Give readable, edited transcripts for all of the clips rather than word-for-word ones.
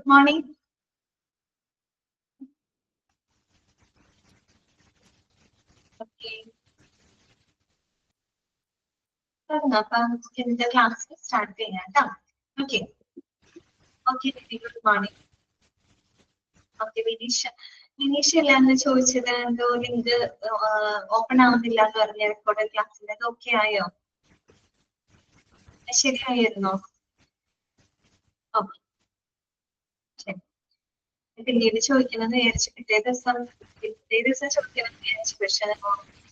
Good morning. Okay. അപ്പം ഇതിന്റെ class start ചെയ്യാം കേട്ടോ. Okay okay good morning. Okay Vineesh അല്ലാന്ന് ചോദിച്ചത് എന്തോ ലിങ്ക് ഓപ്പൺ ആവുന്നില്ല എന്ന് പറഞ്ഞ റെക്കോർഡ് ക്ലാസ്സിന്റെ അത് ഓക്കെ ആയോ? ശരിയായിരുന്നോ? ഓക്കെ ശരി. പിന്നീട് ചോദിക്കണമെന്ന് വിചാരിച്ചു, പിറ്റേ ദിവസം ചോദിക്കണമെന്ന് വിചാരിച്ചു, പക്ഷെ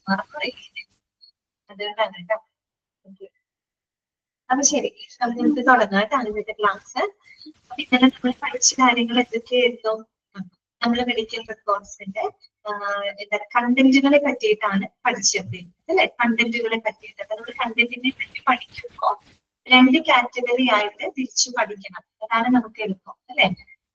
മറന്നുപോയി. അതുകൊണ്ടാണ് കേട്ടോ. അപ്പൊ ശരി, നമുക്ക് തുടങ്ങാം കേട്ടോ ഇന്നത്തെ ക്ലാസ്. അപ്പൊ ഇന്നലെ നമ്മൾ പഠിച്ച കാര്യങ്ങൾ എന്തൊക്കെയായിരുന്നു? നമ്മൾ മെഡിക്കൽ റെക്കോർഡ്സിന്റെ എന്താ കണ്ടന്റുകളെ പറ്റിയിട്ടാണ് പഠിച്ചിരുന്നത് അല്ലെ? കണ്ടന്റുകളെ പറ്റിയിട്ട് നമ്മൾ കണ്ടന്റിനെ പറ്റി പഠിക്കുമ്പോൾ 2 കാറ്റഗറി ആയിട്ട് തിരിച്ചു പഠിക്കണം, അതാണ് നമുക്ക് എളുപ്പം അല്ലെ?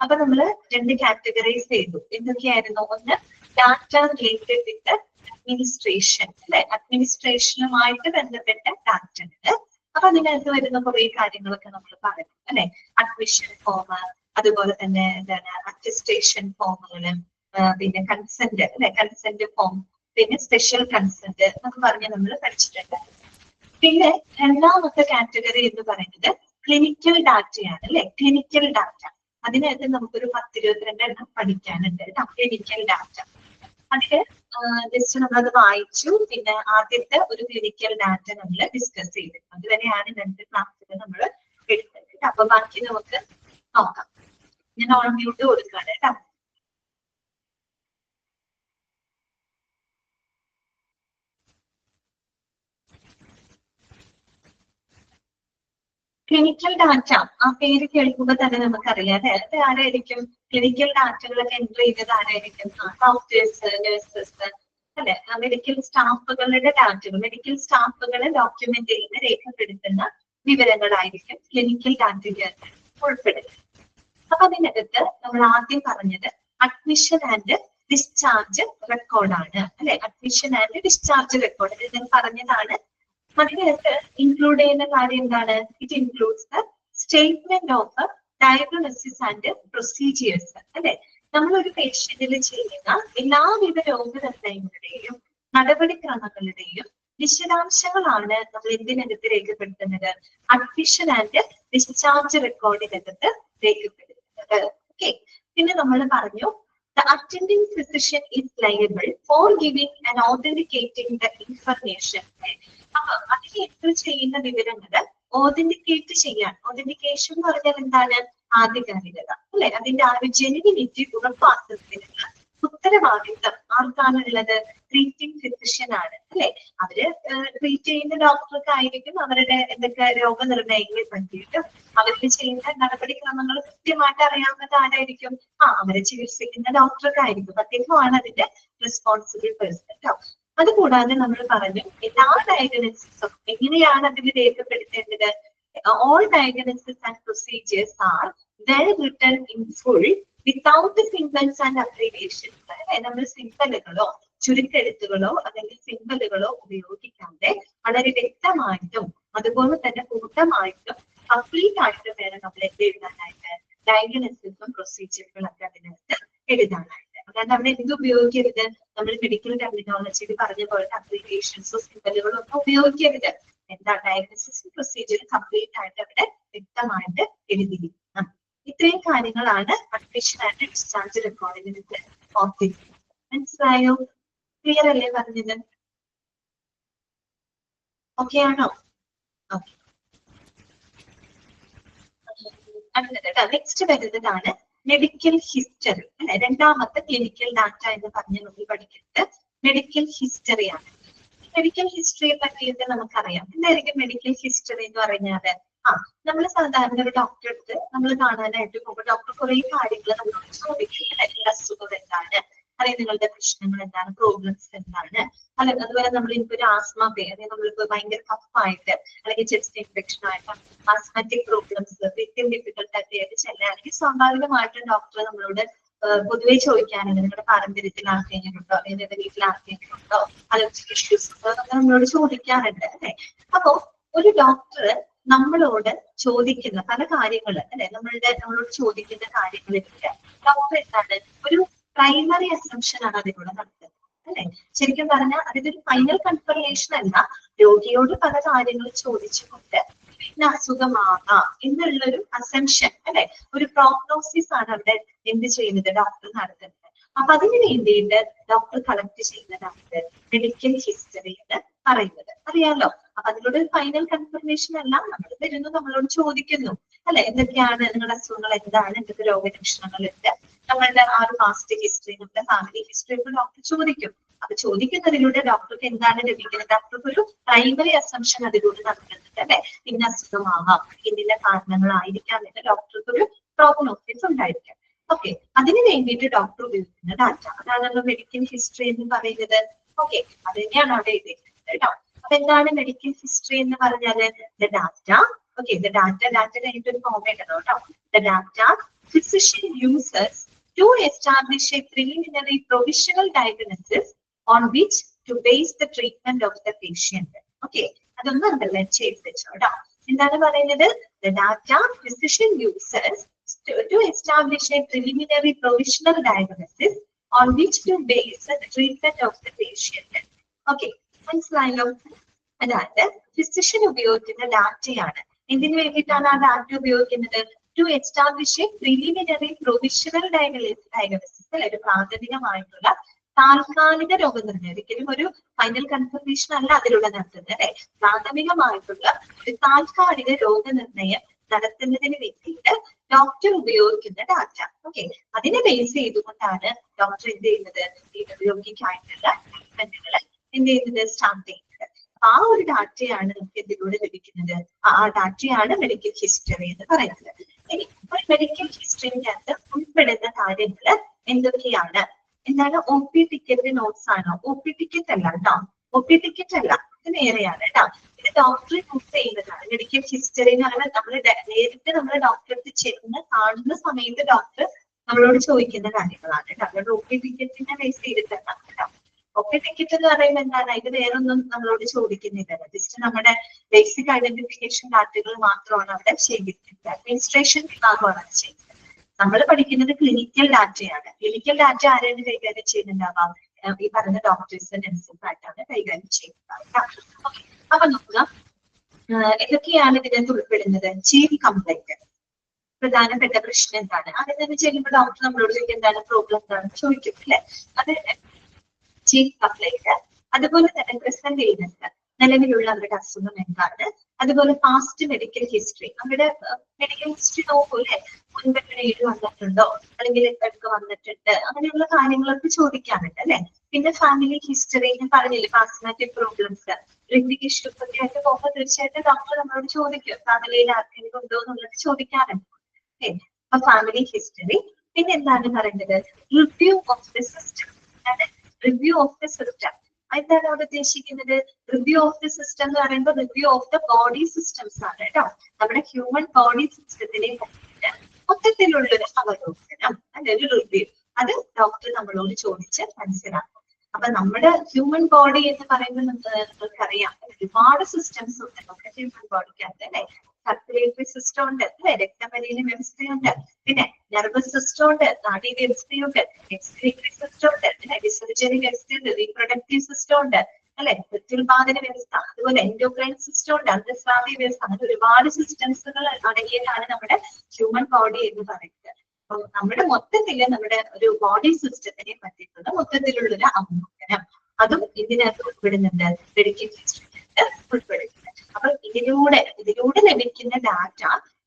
അപ്പൊ നമ്മള് 2 കാറ്റഗറീസ് ചെയ്തു. എന്തൊക്കെയായിരുന്നു? ഒന്ന് ഡാറ്റ റിലേറ്റഡ് വിത്ത് അഡ്മിനിസ്ട്രേഷൻ അല്ലെ? അഡ്മിനിസ്ട്രേഷനുമായിട്ട് ബന്ധപ്പെട്ട ഡാറ്റകള്. അപ്പൊ അതിനകത്ത് വരുന്ന കുറെ കാര്യങ്ങളൊക്കെ നമ്മൾ പറഞ്ഞു അല്ലെ? അഡ്മിഷൻ ഫോം, അതുപോലെ തന്നെ എന്താണ് അറ്റസ്റ്റേഷൻ ഫോമുകള്, പിന്നെ കൺസെന്റ് അല്ലെ? കൺസെന്റ് ഫോം, പിന്നെ സ്പെഷ്യൽ കൺസെന്റ് എന്നൊക്കെ പറഞ്ഞ് നമ്മൾ പഠിച്ചിട്ടുണ്ട്. പിന്നെ രണ്ടാമത്തെ കാറ്റഗറി എന്ന് പറയുന്നത് ക്ലിനിക്കൽ ഡാറ്റയാണ് അല്ലെ? Clinical data. അതിനകത്ത് നമുക്കൊരു 10-22 എണ്ണം പഠിക്കാനുണ്ട് കേട്ടോ. ക്ലിനിക്കൽ ഡാറ്റ അതില് ജസ്റ്റ് നമ്മളത് വായിച്ചു. പിന്നെ ആദ്യത്തെ ഒരു ക്ലിനിക്കൽ ഡാറ്റ നമ്മൾ ഡിസ്കസ് ചെയ്തു. അതുവരെയാണ് ഇന്നത്തെ ക്ലാസ്സിൽ നമ്മൾ എടുത്തത്. അപ്പൊ ബാക്കി നമുക്ക് നോക്കാം. ഞാൻ ഓൺ മ്യൂട്ട് കൊടുക്കാണ് കേട്ടോ. ക്ലിനിക്കൽ ഡാറ്റ ആ പേര് കേൾക്കുമ്പോൾ തന്നെ നമുക്കറിയാം അല്ലെ? അത് ആരായിരിക്കും? ക്ലിനിക്കൽ ഡാറ്റകളൊക്കെ എൻട്രി ചെയ്തത് ആരായിരിക്കും? ഡോക്ടേഴ്സ്, നഴ്സസ് അല്ലെ? മെഡിക്കൽ സ്റ്റാഫുകളുടെ ഡാറ്റകൾ, മെഡിക്കൽ സ്റ്റാഫുകളെ ഡോക്യുമെന്റ് ചെയ്യുന്ന രേഖപ്പെടുത്തുന്ന വിവരങ്ങളായിരിക്കും ക്ലിനിക്കൽ ഡാറ്റയ്ക്ക് ഉൾപ്പെടുന്നത്. അപ്പൊ അതിനകത്ത് നമ്മൾ ആദ്യം പറഞ്ഞത് അഡ്മിഷൻ ആൻഡ് ഡിസ്ചാർജ് റെക്കോർഡാണ് അല്ലെ? അഡ്മിഷൻ ആൻഡ് ഡിസ്ചാർജ് റെക്കോർഡ് ഇത് ഞാൻ പറഞ്ഞതാണ്. അതിനകത്ത് ഇൻക്ലൂഡ് ചെയ്യുന്ന കാര്യം എന്താണ്? It includes the statement of diagnosis and procedures അല്ലെ? നമ്മൾ ഒരു പേഷ്യന്റിൽ ചെയ്യുന്ന എല്ലാവിധ രോഗനിർണയങ്ങളുടെയും നടപടിക്രമങ്ങളുടെയും വിശദാംശങ്ങളാണ് നമ്മൾ എന്തിനകത്ത് രേഖപ്പെടുത്തുന്നത്? അഡ്മിഷൻ ആൻഡ് ഡിസ്ചാർജ് റെക്കോർഡിനകത്ത് രേഖപ്പെടുത്തുന്നത്. ഓക്കെ. പിന്നെ നമ്മൾ പറഞ്ഞു the attending physician is liable for giving and authenticating the information. അപ്പൊ അതിൽ എൻട്രി ചെയ്യുന്ന വിവരങ്ങള് ഓതന്റിക്കേറ്റ് ചെയ്യാൻ, ഓതന്റിക്കേഷൻ എന്ന് പറഞ്ഞാൽ എന്താണ്? ആധികാരികത അല്ലെ? അതിന്റെ ആ ഒരു ജെനുവിനിറ്റി ഉറപ്പാക്കുന്നതിനുള്ള ഉത്തരവാദിത്തം ആർക്കാണുള്ളത്? ട്രീറ്റിംഗ് ഫിസിഷ്യൻ ആണ് അല്ലെ? അവര് ട്രീറ്റ് ചെയ്യുന്ന ഡോക്ടർക്ക് ആയിരിക്കും അവരുടെ എന്തൊക്കെ രോഗനിർണയങ്ങളെ പറ്റിയിട്ട് അവർക്ക് ചെയ്യുന്ന നടപടിക്രമങ്ങൾ കൃത്യമായിട്ട് അറിയാവുന്നത് ആരായിരിക്കും? അവരെ ചികിത്സിക്കുന്ന ഡോക്ടർക്കായിരിക്കും. അദ്ദേഹമാണ് അതിന്റെ റെസ്പോൺസിബിൾ പേഴ്സൺ കേട്ടോ. അതുകൂടാതെ നമ്മൾ പറഞ്ഞു എല്ലാ ഡയഗ്നോസിസും എങ്ങനെയാണ് അതിൽ രേഖപ്പെടുത്തേണ്ടത്? All diagnosis and procedures are well written in full without symbols and abbreviations അല്ലെ? നമ്മൾ സിംബലുകളോ ചുരുക്കെഴുത്തുകളോ അല്ലെങ്കിൽ സിംബലുകളോ ഉപയോഗിക്കാതെ വളരെ വ്യക്തമായിട്ടും അതുപോലെ തന്നെ പൂർണ്ണമായിട്ടും കംപ്ലീറ്റ് ആയിട്ട് വേണം നമ്മൾ എന്ത് എഴുതാനായിട്ട്? ഡയഗ്നോസിസും പ്രൊസീജിയറുകളൊക്കെ അതിനകത്ത് എഴുതാനായിട്ട്. അല്ലാണ്ട് അവിടെ എന്ത് ഉപയോഗിക്കരുത്? നമ്മൾ മെഡിക്കൽ ടെർമിനോളജിയിൽ പറഞ്ഞ പോലെ അബ്രിവിയേഷൻസോ സിംബലുകളോ ഒന്നും ഉപയോഗിക്കരുത്. എന്താ? ഡയഗ്നോസിസും പ്രൊസീജിയറും കംപ്ലീറ്റ് ആയിട്ട് അവിടെ വ്യക്തമായിട്ട് എഴുതിയിരിക്കണം. ഇത്രയും കാര്യങ്ങളാണ് അഡ്മിഷൻ ആൻഡ് ഡിസ്ചാർജ് റെക്കോർഡിനകത്ത് ഓർത്തിരിക്കുന്നത്. മനസ്സിലായോ? ക്ലിയർ അല്ലേ പറഞ്ഞത്? ഓക്കെ ആണോ? ഓക്കെ. അടുത്തത് നെക്സ്റ്റ് വരുന്നതാണ് മെഡിക്കൽ ഹിസ്റ്ററി അല്ലെ? രണ്ടാമത്തെ ക്ലിനിക്കൽ ഡാറ്റ എന്ന് പറഞ്ഞ് നമ്മൾ പഠിക്കുന്നത് മെഡിക്കൽ ഹിസ്റ്ററിയാണ്. മെഡിക്കൽ ഹിസ്റ്ററിയെ പറ്റിയിട്ട് നമുക്കറിയാം. എന്തായിരിക്കും മെഡിക്കൽ ഹിസ്റ്ററി എന്ന് പറഞ്ഞാല്? നമ്മൾ സാധാരണ ഒരു ഡോക്ടറെ അടുത്ത് നമ്മൾ കാണാനായിട്ട് പോകുമ്പോൾ ഡോക്ടർ കുറെ കാര്യങ്ങൾ നമ്മളോട് ചോദിക്കും. നിങ്ങളുടെ അസുഖം എന്താണ്? അല്ലെങ്കിൽ നിങ്ങളുടെ പ്രശ്നങ്ങൾ എന്താണ്? പ്രോബ്ലംസ് എന്താണ്? അല്ലെങ്കിൽ അതുപോലെ നമ്മൾ ഇപ്പൊ ഒരു ആസ്മ അല്ലെങ്കിൽ നമ്മളിപ്പോ ഭയങ്കര കഫായിട്ട് അല്ലെങ്കിൽ ചെസ്റ്റ് ഇൻഫെക്ഷൻ ആയിട്ട് ആസ്മാറ്റിക് പ്രോബ്ലംസ് ബ്രീത്തിങ് ഡിഫിക്കൽട്ടി ആയിട്ട് ചെല്ലാണെങ്കിൽ സ്വാഭാവികമായിട്ടും ഡോക്ടർ നമ്മളോട് പൊതുവെ ചോദിക്കാനുണ്ട് നിങ്ങളുടെ പാരമ്പര്യത്തിൽ ആർക്കെങ്കിലും ഉണ്ടോ, അല്ലെങ്കിൽ വീട്ടിൽ ആർക്കെങ്കിലും ഉണ്ടോ, അലർജി ഇഷ്യൂസ് ഉണ്ടോ എന്നൊക്കെ നമ്മളോട് ചോദിക്കാറുണ്ട് അല്ലെ? അപ്പോ ഒരു ഡോക്ടർ നമ്മളോട് ചോദിക്കുന്ന പല കാര്യങ്ങൾ അല്ലെ, നമ്മളോട് ചോദിക്കുന്ന കാര്യങ്ങളിലൊക്കെ ഡോക്ടർ എന്താണ് ഒരു പ്രൈമറി അസംഷൻ ആണ് അതിലൂടെ നടത്തുന്നത് അല്ലെ. ശരിക്കും പറഞ്ഞാൽ അതിനൊരു ഫൈനൽ കൺഫർമേഷൻ അല്ല, രോഗിയോട് പല കാര്യങ്ങൾ ചോദിച്ചുകൊണ്ട് ഇന്ന അസുഖമാകാം എന്നുള്ളൊരു അസംഷൻ അല്ലെ, ഒരു പ്രോഗ്നോസിസ് ആണ് അവിടെ എന്ത് ചെയ്യുന്നത് ഡോക്ടർ നടത്തുന്നത്. അപ്പൊ അതിന് വേണ്ടിയിട്ട് ഡോക്ടർ കളക്ട് ചെയ്യുന്നതാണ് മെഡിക്കൽ ഹിസ്റ്ററി എന്ന് പറയുന്നത്, അറിയാലോ. അപ്പൊ അതിലൂടെ ഫൈനൽ കൺഫർമേഷൻ അല്ല, നമ്മൾ വരുന്നു നമ്മളോട് ചോദിക്കുന്നു അല്ലെ, എന്തൊക്കെയാണ് നിങ്ങളുടെ അസുഖങ്ങൾ, എന്താണ് എന്തൊക്കെ രോഗലക്ഷണങ്ങളുണ്ട്, നമ്മളുടെ ആ ഒരു പാസ്റ്റ് ഹിസ്റ്ററി, നമ്മുടെ ഫാമിലി ഹിസ്റ്ററി ഒക്കെ ഡോക്ടർ ചോദിക്കും. അപ്പൊ ചോദിക്കുന്നതിലൂടെ ഡോക്ടർക്ക് എന്താണ് ലഭിക്കുന്നത്, ഡോക്ടർക്ക് ഒരു പ്രൈമറി അസംഷൻ അതിലൂടെ നടത്തുന്നുണ്ട് അല്ലെ, ഇന്ന അസുഖമാകാം, ഇന്ന കാരണങ്ങളായിരിക്കാം എന്ന് ഡോക്ടർക്ക് ഒരു പ്രോഗ്നോസിസ് ഉണ്ടായിരിക്കാം. ഓക്കെ, അതിന് വേണ്ടിയിട്ട് ഡോക്ടർ ഉപയോഗിക്കുന്ന ഡാറ്റ, അതാണ് മെഡിക്കൽ ഹിസ്റ്ററി എന്ന് പറയുന്നത്. ഓക്കെ, അത് തന്നെയാണ് അവിടെ എഴുതിയിരിക്കുന്നത് കേട്ടോ. അപ്പൊ എന്താണ് മെഡിക്കൽ ഹിസ്റ്ററി എന്ന് പറഞ്ഞാല് the data, okay, the data കഴിഞ്ഞിട്ട് ഒരു ഫോം എഴുതണം കേട്ടോ. The data physician uses to establish a preliminary provisional diagnosis on which to base the treatment of the patient. Okay, അതൊന്നും അണ്ടർലൈൻ ചെയ്ത് വെച്ചോ കേട്ടോ. എന്താണ് പറയുന്നത്, the data physician uses to establish a preliminary provisional diagnosis on which to base the treatment of the patient. Okay, മനസ്സിലായല്ലോ. അതായത് physician ഉപയോഗിക്കുന്ന ഡാറ്റയാണ്. എന്തിനു വേണ്ടിയിട്ടാണ് ആ ഡാറ്റ ഉപയോഗിക്കുന്നത്, to establish a preliminary provisional diagnosis അല്ലെ, ഒരു പ്രാഥമികമായിട്ടുള്ള താൽക്കാലിക രോഗനിർണയം, ഒരിക്കലും ഒരു ഫൈനൽ കൺഫർമേഷൻ അല്ല അതിലൂടെ നടത്തുന്നത് അല്ലെ, പ്രാഥമികമായിട്ടുള്ള ഒരു താൽക്കാലിക രോഗനിർണയം നടത്തുന്നതിന് വേണ്ടിയിട്ട് ഡോക്ടർ ഉപയോഗിക്കുന്ന ഡാറ്റ. ഓക്കെ, അതിനെ ബേസ് ചെയ്തുകൊണ്ടാണ് ഡോക്ടർ എന്ത് ചെയ്യുന്നത്, ഈ രോഗിക്കായിട്ടുള്ള ട്രീറ്റ്മെന്റുകൾ എന്ത് ചെയ്യുന്നത്, സ്റ്റാർട്ട് ചെയ്യുന്നത്. ആ ഒരു ഡാറ്റയാണ് നമുക്ക് ഇതിലൂടെ ലഭിക്കുന്നത്. ആ ഡാറ്റയാണ് മെഡിക്കൽ ഹിസ്റ്ററി എന്ന് പറയുന്നത്. ഇനി ഒരു മെഡിക്കൽ ഹിസ്റ്ററിക്കകത്ത് ഉൾപ്പെടുന്ന കാര്യങ്ങൾ എന്തൊക്കെയാണ്, എന്താണ്, ഒ പി ടിക്കറ്റ് നോട്ട്സ് ആണോ, ഒ പി ടിക്കറ്റ് അല്ല കേട്ടോ, ഒ പി ടിക്കറ്റ് അല്ല, ഇത് നേരെയാണ് കേട്ടോ. ഇത് ഡോക്ടർ യൂസ് ചെയ്യുന്നതാണ് മെഡിക്കൽ ഹിസ്റ്ററി എന്ന് പറയുന്നത്. നമ്മൾ നേരിട്ട് നമ്മൾ ഡോക്ടർക്ക് ചെന്ന് കാണുന്ന സമയത്ത് ഡോക്ടർ നമ്മളോട് ചോദിക്കുന്ന കാര്യങ്ങളാണ് കേട്ടോ. അതുകൊണ്ട് ഒ പി ടിക്കറ്റിനെ ബേസ് ചെയ്തിട്ടല്ല കേട്ടോ. ഒ.പി. ടിക്കറ്റ് എന്ന് പറയുമ്പോൾ എന്താണ്, ഇത് വേറൊന്നും നമ്മളോട് ചോദിക്കുന്നില്ല, ജസ്റ്റ് നമ്മുടെ ബേസിക് ഐഡന്റിഫിക്കേഷൻ ഡാറ്റകൾ മാത്രമാണ് അവിടെ ശേഖരിക്കുന്നത്. അഡ്മിനിസ്ട്രേഷൻ വിഭാഗമാണ് അത് ചെയ്യുന്നത്. നമ്മൾ പഠിക്കുന്നത് ക്ലിനിക്കൽ ഡാറ്റയാണ്. ക്ലിനിക്കൽ ഡാറ്റ ആരാണ് കൈകാര്യം ചെയ്യുന്നുണ്ടാവാം, ഈ പറഞ്ഞ ഡോക്ടേഴ്സ് നഴ്സസ് ആയിട്ടാണ് കൈകാര്യം ചെയ്യുന്നത്. ഓക്കെ, അപ്പൊ നോക്കുക എന്തൊക്കെയാണ് ഇതിനകത്ത് ഉൾപ്പെടുന്നത്. ചീഫ് കംപ്ലൈന്റ്, പ്രധാനപ്പെട്ട പ്രശ്നം എന്താണ്, ആദ്യം തന്നെ ചെയ്യുമ്പോൾ ഡോക്ടർ നമ്മളോട് ചോദിക്കും എന്താണ് പ്രോബ്ലം എന്താണെന്ന് ചോദിക്കും അല്ലെ. അത് ചീഫ് കംപ്ലൈന്റ്, അതുപോലെ തന്നെ പ്രസന്റ് ചെയ്യുന്നുണ്ട് നിലവിലുള്ള അവരുടെ അസുഖം എന്താണ്, അതുപോലെ പാസ്റ്റ് മെഡിക്കൽ ഹിസ്റ്ററി, അവരുടെ മെഡിക്കൽ ഹിസ്റ്ററി നോക്കൂല്ലേ, മുൻപെങ്ങനെ വന്നിട്ടുണ്ടോ അല്ലെങ്കിൽ എന്തൊക്കെ വന്നിട്ടുണ്ട്, അങ്ങനെയുള്ള കാര്യങ്ങളൊക്കെ ചോദിക്കാറുണ്ട് അല്ലെ. പിന്നെ ഫാമിലി ഹിസ്റ്ററി, ഞാൻ പറഞ്ഞില്ലേ പാസ്റ്റ്മാറ്റിക് പ്രോബ്ലംസ്, ലിംഗിക് ഇഷ്യൂസ് ഒക്കെ ആയിട്ട് പോകുമ്പോൾ തീർച്ചയായിട്ടും ഡോക്ടർ നമ്മളോട് ചോദിക്കും ഫാമിലിയിൽ ആർക്കെങ്കിലും ഉണ്ടോ എന്നുള്ളത് ചോദിക്കാറുണ്ട്. അപ്പൊ ഫാമിലി ഹിസ്റ്ററി. പിന്നെ എന്താണ് പറയുന്നത്, review of the system, review of the system. എന്താണ് അവിടെ ഉദ്ദേശിക്കുന്നത്, റിവ്യൂ ഓഫ് ദി സിസ്റ്റം എന്ന് പറയുമ്പോൾ review of the body systems ആണ് കേട്ടോ. നമ്മുടെ ഹ്യൂമൻ ബോഡി സിസ്റ്റത്തിനെ പറ്റിയിട്ട് മൊത്തത്തിലുള്ളൊരു അവലോകനം അല്ലെങ്കിൽ റിവ്യൂ, അത് ഡോക്ടർ നമ്മളോട് ചോദിച്ച് മനസ്സിലാക്കും. അപ്പൊ നമ്മുടെ ഹ്യൂമൻ ബോഡി എന്ന് പറയുമ്പോൾ നമുക്കറിയാം ഒരുപാട് സിസ്റ്റംസ് ഉണ്ട് നമ്മുടെ ഹ്യൂമൻ ബോഡിക്കകത്ത് അല്ലെ. സർക്കുലേറ്ററി സിസ്റ്റം ഉണ്ട് അല്ലെ, രക്തപരിയിലെ വ്യവസ്ഥയുണ്ട്, പിന്നെ നെർവസ് സിസ്റ്റം ഉണ്ട്, നാഡീ വ്യവസ്ഥയുണ്ട്, എക്സ്ക്രീറ്ററി സിസ്റ്റം ഉണ്ട്, വിസർജന വ്യവസ്ഥയുണ്ട്, റീപ്രൊഡക്റ്റീവ് സിസ്റ്റം ഉണ്ട് അല്ലെ, പ്രത്യുൽപാദന വ്യവസ്ഥ, അതുപോലെ എൻഡോക്രൈൻ സിസ്റ്റം ഉണ്ട്, അന്തസ്രാവി വ്യവസ്ഥ, അങ്ങനെ ഒരുപാട് സിസ്റ്റംസുകൾ അടങ്ങിയതാണ് നമ്മുടെ ഹ്യൂമൻ ബോഡി എന്ന് പറയുന്നത്. അപ്പൊ നമ്മുടെ മൊത്തത്തില് നമ്മുടെ ഒരു ബോഡി സിസ്റ്റത്തിനെ പറ്റിയിട്ടുള്ള മൊത്തത്തിലുള്ളൊരു അവലോകനം അതും ഇതിനകത്ത് ഉൾപ്പെടുന്നുണ്ട്, മെഡിക്കൽ ഹിസ്റ്ററിക്കകത്ത് ഉൾപ്പെടുന്നുണ്ട്. അപ്പൊ ഇതിലൂടെ ലഭിക്കുന്ന ഡാറ്റ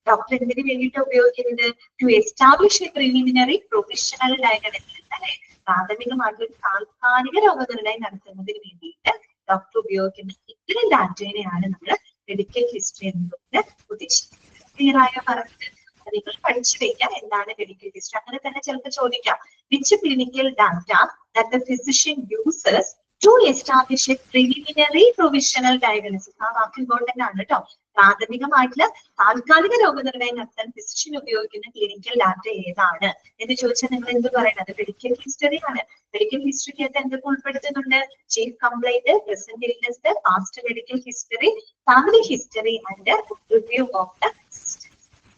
ഡോക്ടർ എന്തിനു വേണ്ടിയിട്ട് ഉപയോഗിക്കുന്നത്, to establish a preliminary provisional diagnosis അല്ലെ, പ്രാഥമികമായിട്ട് ഒരു താൽക്കാലിക രോഗനിർണയം നടത്തുന്നതിന് വേണ്ടിയിട്ട് ഡോക്ടർ ഉപയോഗിക്കുന്ന ഇത്തരം ഡാറ്റയെയാണ് നമ്മൾ മെഡിക്കൽ ഹിസ്റ്ററി എന്നുകൊണ്ട് ഉദ്ദേശിക്കുന്നത്. ക്ലിയർ ആയോ പറഞ്ഞത്? നിങ്ങൾ പഠിച്ചു വെക്കാം എന്താണ് മെഡിക്കൽ ഹിസ്റ്ററി. അങ്ങനെ തന്നെ ചിലപ്പോൾ ചോദിക്കാം, which clinical data that the physician uses to establish a preliminary provisional diagnosis. ആ വാക്ക് ഇമ്പോർട്ടന്റ് ആണ് കേട്ടോ. പ്രാഥമികമായിട്ടുള്ള താൽക്കാലിക രോഗനിർണയം നടത്താൻ ഫിസിഷ്യൻ ഉപയോഗിക്കുന്ന ക്ലിനിക്കൽ ഡാറ്റ ഏതാണ് എന്ന് ചോദിച്ചാൽ നിങ്ങൾ എന്ത് പറയണത്, മെഡിക്കൽ ഹിസ്റ്ററി ആണ്. മെഡിക്കൽ ഹിസ്റ്ററിക്കകത്ത് എന്തൊക്കെ ഉൾപ്പെടുത്തുന്നുണ്ട്, chief complaint, present illness, past medical history, family history and review of the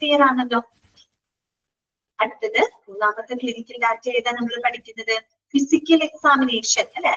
clear ആണല്ലോ. അടുത്തത് മൂന്നാമത്തെ ക്ലിനിക്കൽ ഡാറ്റ ഏതാ നമ്മൾ പഠിക്കുന്നത്? ഫിസിക്കൽ എക്സാമിനേഷൻ അല്ലെ.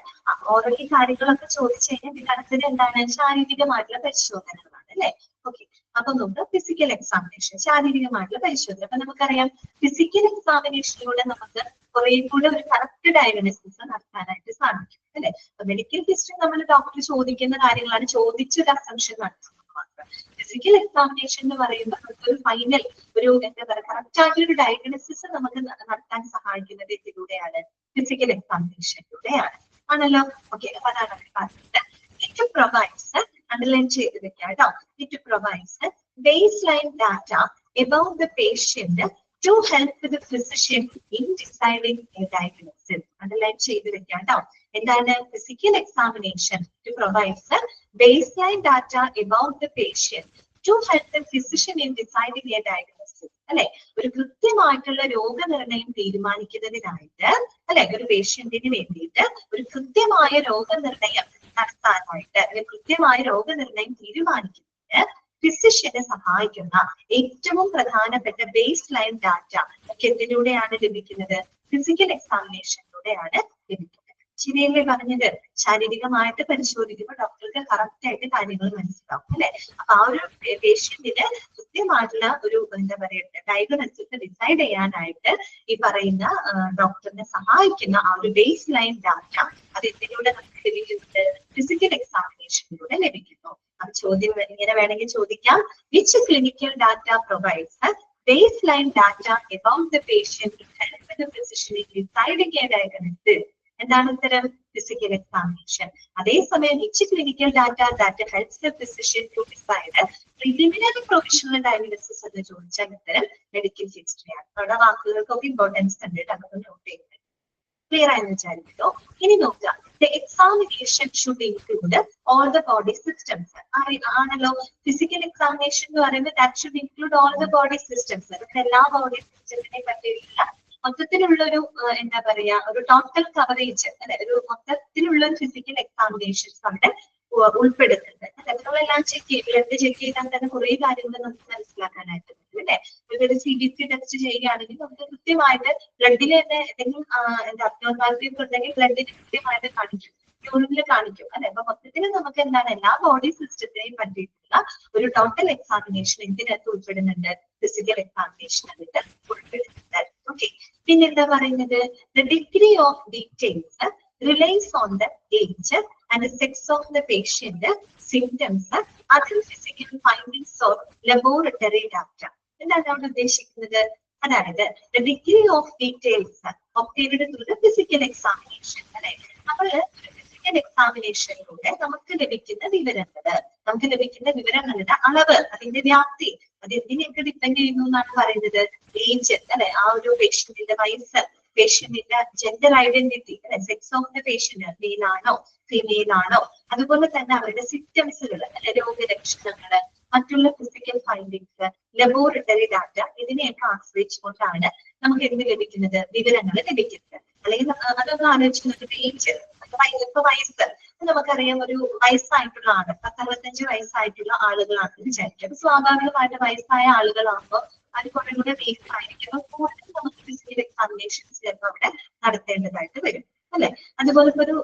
ഓൾറെഡി കാര്യങ്ങളൊക്കെ ചോദിച്ചു കഴിഞ്ഞാൽ പിന്നെ അടുത്തത് എന്താണ്? ശാരീരികമായിട്ടുള്ള പരിശോധനകളാണ് അല്ലെ. ഓക്കെ, അപ്പൊ നമുക്ക് ഫിസിക്കൽ എക്സാമിനേഷൻ, ശാരീരികമായിട്ടുള്ള പരിശോധന. അപ്പൊ നമുക്കറിയാം ഫിസിക്കൽ എക്സാമിനേഷനിലൂടെ നമുക്ക് കുറെ കൂടെ ഒരു കറക്റ്റ് ഡയഗ്നോസിസ് നടത്താനായിട്ട് സാധിക്കും അല്ലെ. മെഡിക്കൽ ഹിസ്റ്ററി നമ്മൾ ഡോക്ടർ ചോദിക്കുന്ന കാര്യങ്ങളാണ്, ചോദിച്ചൊരു അസംഷൻ നടത്തുന്നത് മാത്രം. ഫിസിക്കൽ എക്സാമിനേഷൻ എന്ന് പറയുമ്പോൾ നമുക്കൊരു ഫൈനൽ ഒരു എന്താ പറയുക കറക്റ്റ് ആയിട്ടൊരു ഡയഗ്നോസിസ് നമുക്ക് നടത്താൻ സഹായിക്കുന്നത് ഇതിലൂടെയാണ്, ഫിസിക്കൽ എക്സാമിനേഷനിലൂടെയാണ് ആണല്ലോ. ഓക്കെ, അപ്പൊ അതാണ് അവർ പറഞ്ഞത്. ഇറ്റ് പ്രൊവൈഡ്സ്, അണ്ടർലൈൻ ചെയ്ത് വെക്കാം കേട്ടോ, it provides baseline data about the patient to help the physician in deciding a diagnosis. Underline ചെയ്ത് വെക്കാം കേട്ടോ. എന്താണ് physical examination? It provides baseline data about the patient to help the physician in deciding a diagnosis. അല്ലെ, ഒരു കൃത്യമായിട്ടുള്ള രോഗനിർണയം തീരുമാനിക്കുന്നതിനായിട്ട് അല്ലെ, ഒരു പേഷ്യന്റിന് വേണ്ടിയിട്ട് ഒരു കൃത്യമായ രോഗനിർണയം നടത്താനായിട്ട് അല്ലെങ്കിൽ കൃത്യമായ രോഗനിർണയം തീരുമാനിക്കുന്നതിന് ഫിസിഷ്യനെ സഹായിക്കുന്ന ഏറ്റവും പ്രധാനപ്പെട്ട ബേസ് ലൈൻ ഡാറ്റ ഒക്കെ എന്തിലൂടെയാണ് ലഭിക്കുന്നത്? ഫിസിക്കൽ എക്സാമിനേഷനിലൂടെയാണ് ലഭിക്കുന്നത്. ശരിയല്ലേ പറഞ്ഞത്? ശാരീരികമായിട്ട് പരിശോധിക്കുമ്പോൾ ഡോക്ടർക്ക് കറക്റ്റ് ആയിട്ട് കാര്യങ്ങൾ മനസ്സിലാവും അല്ലെ. അപ്പൊ ആ ഒരു പേഷ്യന്റിന് കൃത്യമായിട്ടുള്ള ഒരു എന്താ പറയുക ഡയഗ്നോസിസ് ഡിസൈഡ് ചെയ്യാനായിട്ട് ഈ പറയുന്ന ഡോക്ടറിനെ സഹായിക്കുന്ന ആ ഒരു ബേസ് ലൈൻ ഡാറ്റ അത് എന്തിലൂടെ നമുക്ക് ലഭിക്കുന്നത്? ഫിസിക്കൽ എക്സാമിനേഷനിലൂടെ ലഭിക്കുന്നു. അത് ചോദ്യം ഇങ്ങനെ വേണമെങ്കിൽ ചോദിക്കാം, which clinical data provides baseline data about the patient to help the physician in deciding a diagnosis? എന്താണ് ഉത്തരം? Physical examination. അതേസമയം which clinical data that helps the physician to decide preliminary provisional diagnosis എന്ന് ചോദിച്ചാൽ ഉത്തരം medical ഹിസ്റ്ററിയാണ്. അവിടെ വാക്കുകൾക്കൊക്കെ importance ഉണ്ട്, അതൊക്കെ not ചെയ്യുന്നത് ക്ലിയർ ആയെന്ന് വിചാരിക്കുന്നു. ഇനി നോക്കുക, the examination should include all the body systems. ആണല്ലോ ഫിസിക്കൽ എക്സാമിനേഷൻ എന്ന് പറയുന്നത് that should include all the body systems. എല്ലാ ബോഡി സിസ്റ്റത്തിനെ പറ്റിയിട്ടില്ല മൊത്തത്തിലുള്ള ഒരു എന്താ പറയാ ഒരു ടോട്ടൽ കവറേജ് അല്ലെ, ഒരു മൊത്തത്തിലുള്ള ഒരു ഫിസിക്കൽ എക്സാമിനേഷൻസ് അവിടെ ഉൾപ്പെടുന്നുണ്ട്. നമ്മളെല്ലാം ചെക്ക് ചെയ്യും, ബ്ലഡ് ചെക്ക് ചെയ്താൽ തന്നെ കുറെ കാര്യങ്ങൾ നമുക്ക് മനസ്സിലാക്കാനായിട്ട് പറ്റും അല്ലെ. ഒരു CBC ടെസ്റ്റ് ചെയ്യുകയാണെങ്കിൽ നമുക്ക് കൃത്യമായിട്ട് ബ്ലഡിൽ തന്നെ എന്തെങ്കിലും എന്താ അബ്നോർമാലിറ്റീസ് ഉണ്ടെങ്കിൽ ബ്ലഡിന് കൃത്യമായിട്ട് കാണിക്കും, യൂറിനിൽ കാണിക്കും അല്ലെ. അപ്പൊ മൊത്തത്തിൽ നമുക്ക് എന്താണ് എല്ലാ ബോഡി സിസ്റ്റത്തിനെയും പറ്റിയിട്ടുള്ള ഒരു ടോട്ടൽ എക്സാമിനേഷൻ ഇതിനകത്ത് ഉൾപ്പെടുന്നുണ്ട്, ഫിസിക്കൽ എക്സാമിനേഷൻ അതിന്റെ ഉൾപ്പെടുന്നുണ്ട്. ഓക്കെ, പിന്നെ എന്താ പറയുന്നത്? The degree of details റിലൈസ് on the age and sex of the patient, symptoms, other physical findings or laboratory data. എന്താണ് അവിടെ ഉദ്ദേശിക്കുന്നത്? അതായത് the degree of details obtained through the physical examination അല്ലെ. നമ്മൾ ഫിസിക്കൽ എക്സാമിനേഷനിലൂടെ നമുക്ക് ലഭിക്കുന്ന വിവരങ്ങളുടെ അളവ്, അതിന്റെ വ്യാപ്തി, അത് എന്തിനെയൊക്കെ ഡിപ്പെൻഡ് ചെയ്യുന്നു എന്നാണ് പറയുന്നത്? ഏജ് അല്ലെ, ആ ഒരു പേഷ്യന്റിന്റെ വയസ്സ്, പേഷ്യന്റിന്റെ ജെൻഡർ ഐഡന്റിറ്റി അല്ലെ, sex of the patient male ആണോ ഫീമെയിൽ ആണോ, അതുപോലെ തന്നെ അവരുടെ സിംറ്റംസുകൾ അല്ലെ, രോഗലക്ഷണങ്ങള്, മറ്റുള്ള ഫിസിക്കൽ ഫൈൻഡിങ്സ്, ലബോറട്ടറി ഡാറ്റ, ഇതിനെയൊക്കെ ആശ്രയിച്ചുകൊണ്ടാണ് നമുക്ക് എന്ത് ലഭിക്കുന്നത്? വിവരങ്ങൾ ലഭിക്കുന്നത്. അല്ലെങ്കിൽ അതൊന്ന് ആലോചിച്ച് നോക്കിയിട്ട് ഏജ്, ഇപ്പൊ വയസ്സ് നമുക്കറിയാം, ഒരു വയസ്സായിട്ടുള്ള ആള് 65 വയസ്സായിട്ടുള്ള ആളുകളാണെന്ന് വിചാരിക്കും. അപ്പൊ സ്വാഭാവികമായിട്ട് വയസ്സായ ആളുകളാകുമ്പോൾ അത് കുറെ കൂടെ വീക്ക് ആയിരിക്കും. അപ്പൊ കൂടുതൽ നമുക്ക് ഫിസിക്കൽ എക്സാമിനേഷൻസ് ചിലപ്പോൾ അവിടെ നടത്തേണ്ടതായിട്ട് വരും അല്ലെ. അതുപോലെ ഇപ്പൊ ഒരു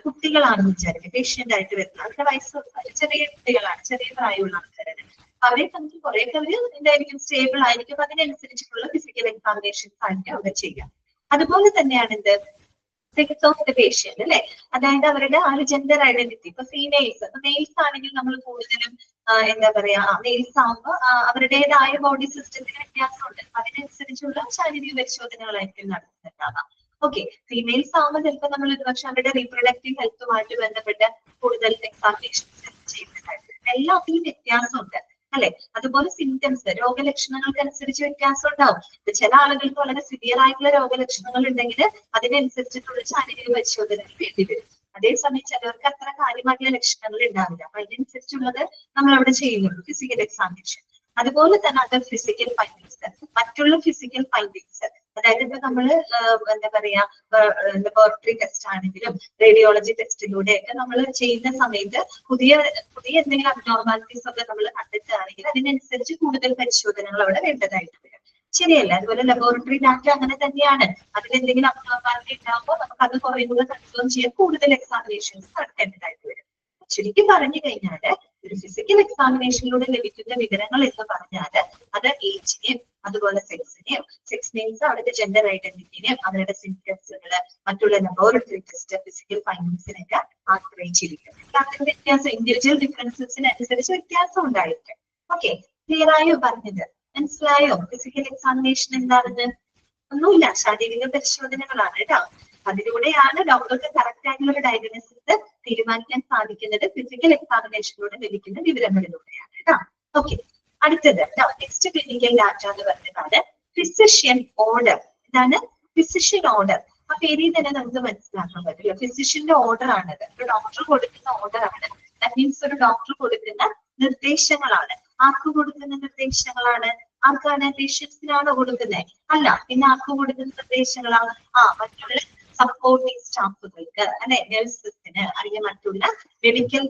കുട്ടികളാണെന്ന് വിചാരിക്കും, പേഷ്യന്റ് ആയിട്ട് വരുന്നത്, അവരുടെ വയസ്സ് ചെറിയ കുട്ടികളാണ്, ചെറിയ പ്രായമുള്ള ആൾക്കാരാണ്. അവരെ നമുക്ക് കുറെയൊക്കെ അവര് എന്തായിരിക്കും സ്റ്റേബിൾ ആയിരിക്കും, അതിനനുസരിച്ചിട്ടുള്ള ഫിസിക്കൽ എക്സാമിനേഷൻസ് ആയിരിക്കും അവിടെ ചെയ്യാം. അതുപോലെ തന്നെയാണ് എന്ത് സെക്സ് ഓഫ് ദ പേഷ്യന്റ് അല്ലെ, അതായത് അവരുടെ ആ ഒരു ജെൻഡർ ഐഡന്റിറ്റി. ഇപ്പൊ ഫീമെയിൽസ്, മെയിൽസ് ആണെങ്കിൽ നമ്മൾ കൂടുതലും എന്താ പറയാ മെയിൽസ് ആകുമ്പോൾ അവരുടേതായ ബോഡി സിസ്റ്റത്തിന് വ്യത്യാസമുണ്ട്, അതിനനുസരിച്ചുള്ള ശാരീരിക പരിശോധനകളായിരിക്കും നടത്തുന്നുണ്ടാവാം. ഓക്കെ, ഫീമെയിൽസ് ആകുമ്പോൾ ചിലപ്പോൾ നമ്മൾ ഒരുപക്ഷെ അവരുടെ റീപ്രൊഡക്റ്റീവ് ഹെൽത്തുമായിട്ട് ബന്ധപ്പെട്ട് കൂടുതൽ എക്സാമിനേഷൻസ് ചെയ്യുന്നതായിട്ട് എല്ലാത്തിനും വ്യത്യാസമുണ്ട് അല്ലെ. അതുപോലെ സിംറ്റംസ്, രോഗലക്ഷണങ്ങൾക്കനുസരിച്ച് വ്യത്യാസം ഉണ്ടാവും. ചില ആളുകൾക്ക് വളരെ സിവിയർ ആയിട്ടുള്ള രോഗലക്ഷണങ്ങൾ ഉണ്ടെങ്കിൽ അതിനനുസരിച്ചിട്ടുള്ള ശാരീരിക പരിശോധനകൾ വേണ്ടി വരും. അതേസമയം ചിലർക്ക് അത്ര കാര്യമായിട്ടുള്ള ലക്ഷണങ്ങൾ ഉണ്ടാവില്ല, അപ്പൊ അതിനനുസരിച്ചുള്ളത് നമ്മൾ അവിടെ ചെയ്യുന്നുള്ളൂ ഫിസിക്കൽ എക്സാമിനേഷൻ. അതുപോലെ തന്നെ അതർ ഫിസിക്കൽ ഫൈൻഡിങ്സ്, മറ്റുള്ള ഫിസിക്കൽ ഫൈൻഡിങ്സ്, അതായത് ഇപ്പൊ നമ്മള് എന്താ പറയാ ലബോറട്ടറി ടെസ്റ്റ് ആണെങ്കിലും റേഡിയോളജി ടെസ്റ്റിലൂടെയൊക്കെ നമ്മൾ ചെയ്യുന്ന സമയത്ത് പുതിയ പുതിയ എന്തെങ്കിലും അബ്നോർമാലിറ്റീസ് ഒക്കെ നമ്മൾ കണ്ടെത്തുകയാണെങ്കിൽ അതിനനുസരിച്ച് കൂടുതൽ പരിശോധനകൾ അവിടെ വേണ്ടതായിട്ട് വരും. ശരിയല്ല? അതുപോലെ ലബോറട്ടറി ഡാറ്റ അങ്ങനെ തന്നെയാണ്. അതിലെന്തെങ്കിലും അബ്നോർമാലിറ്റി ഉണ്ടാകുമ്പോൾ നമുക്ക് അത് കുറെ കൂടെ കൺഫേം ചെയ്യാൻ കൂടുതൽ എക്സാമിനേഷൻസ് നടത്തേണ്ടതായിട്ട് വരും. ശരിക്കും പറഞ്ഞു കഴിഞ്ഞാല് ഒരു ഫിസിക്കൽ എക്സാമിനേഷനിലൂടെ ലഭിക്കുന്ന വിവരങ്ങൾ എന്ന് പറഞ്ഞാല് അത് ഏജിനെയും അതുപോലെ സെക്സിനെയും, സെക്സ് മീൻസ് അവരുടെ ജെൻഡർ ഐഡന്റിറ്റിനെയും അവരുടെ സിംറ്റംസുകള് മറ്റുള്ള ലബോറട്ടറി ടെസ്റ്റ് ഫിസിക്കൽ ഫൈൻഡിങ്സിനൊക്കെ ആശ്രയിച്ചിരിക്കും. അതിന്റെ വ്യത്യാസം ഇൻഡിവിജ്വൽ ഡിഫറൻസസിനനുസരിച്ച് വ്യത്യാസം ഉണ്ടായിരിക്കും. ഓക്കെ, ക്ലിയർ ആയോ പറഞ്ഞത്? മനസ്സിലായോ? ഫിസിക്കൽ എക്സാമിനേഷൻ എന്താണെന്ന്? ഒന്നുമില്ല, ശാരീരിക പരിശോധനകളാണ് കേട്ടോ. അതിലൂടെയാണ് ഡോക്ടർക്ക് കറക്റ്റ് ആയിട്ടുള്ള ഒരു ഡയഗ്നോസിസ് തീരുമാനിക്കാൻ സാധിക്കുന്നത് ഫിസിക്കൽ എക്സാമിനേഷനിലൂടെ ലഭിക്കുന്ന വിവരങ്ങളിലൂടെയാണ് കേട്ടോ. ഓക്കെ, അടുത്തത് നെക്സ്റ്റ് ക്ലിനിക്കൽ ഡാറ്റ എന്ന് പറഞ്ഞതാണ് ഫിസിഷ്യൻ ഓർഡർ. ഇതാണ് ഫിസിഷ്യൻ ഓർഡർ. ആ പേരിൽ തന്നെ നമുക്ക് മനസ്സിലാക്കാൻ പറ്റില്ല, ഫിസിഷ്യന്റെ ഓർഡർ ആണത്. ഒരു ഡോക്ടർ കൊടുക്കുന്ന ഓർഡർ ആണ്. ദാറ്റ് മീൻസ് ഒരു ഡോക്ടർ കൊടുക്കുന്ന നിർദ്ദേശങ്ങളാണ്. ആർക്ക് കൊടുക്കുന്ന നിർദ്ദേശങ്ങളാണ്? ആർക്കാണ്? പേഷ്യൻസിനാണോ കൊടുക്കുന്നത്? അല്ല, പിന്നെ ആർക്ക് കൊടുക്കുന്ന നിർദ്ദേശങ്ങളാണ്? മറ്റുള്ള സപ്പോർട്ടിംഗ് സ്റ്റാഫുകൾക്ക്, അല്ലെ, നഴ്സസിന് അല്ലെങ്കിൽ മറ്റുള്ള മെഡിക്കൽ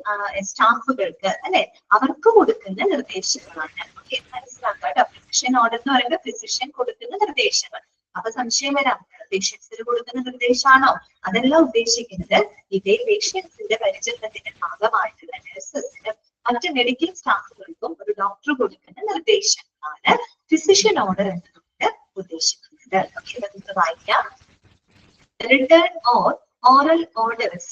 സ്റ്റാഫുകൾക്ക്, അല്ലെ, അവർക്ക് കൊടുക്കുന്ന നിർദ്ദേശങ്ങളാണ്. ഓക്കെ, മനസ്സിലാക്കാം. ഫിസിഷ്യൻ ഓർഡർ എന്ന് പറയുമ്പോൾ ഫിസിഷ്യൻ കൊടുക്കുന്ന നിർദ്ദേശങ്ങൾ. അപ്പൊ സംശയം വരാം, പേഷ്യൻസിന് കൊടുക്കുന്ന നിർദ്ദേശമാണോ? അതല്ല ഉദ്ദേശിക്കുന്നത്. ഇതേ പേഷ്യൻസിന്റെ പരിചരണത്തിന്റെ ഭാഗമായിട്ടുള്ള നഴ്സസിനും മറ്റ് മെഡിക്കൽ സ്റ്റാഫുകൾക്കും ഒരു ഡോക്ടർ കൊടുക്കുന്ന നിർദ്ദേശങ്ങളാണ് ഫിസിഷ്യൻ ഓർഡർ എന്നതുകൊണ്ട് ഉദ്ദേശിക്കുന്നത്. ഓക്കെ, നമുക്ക് വായിക്കാം. Written or oral orders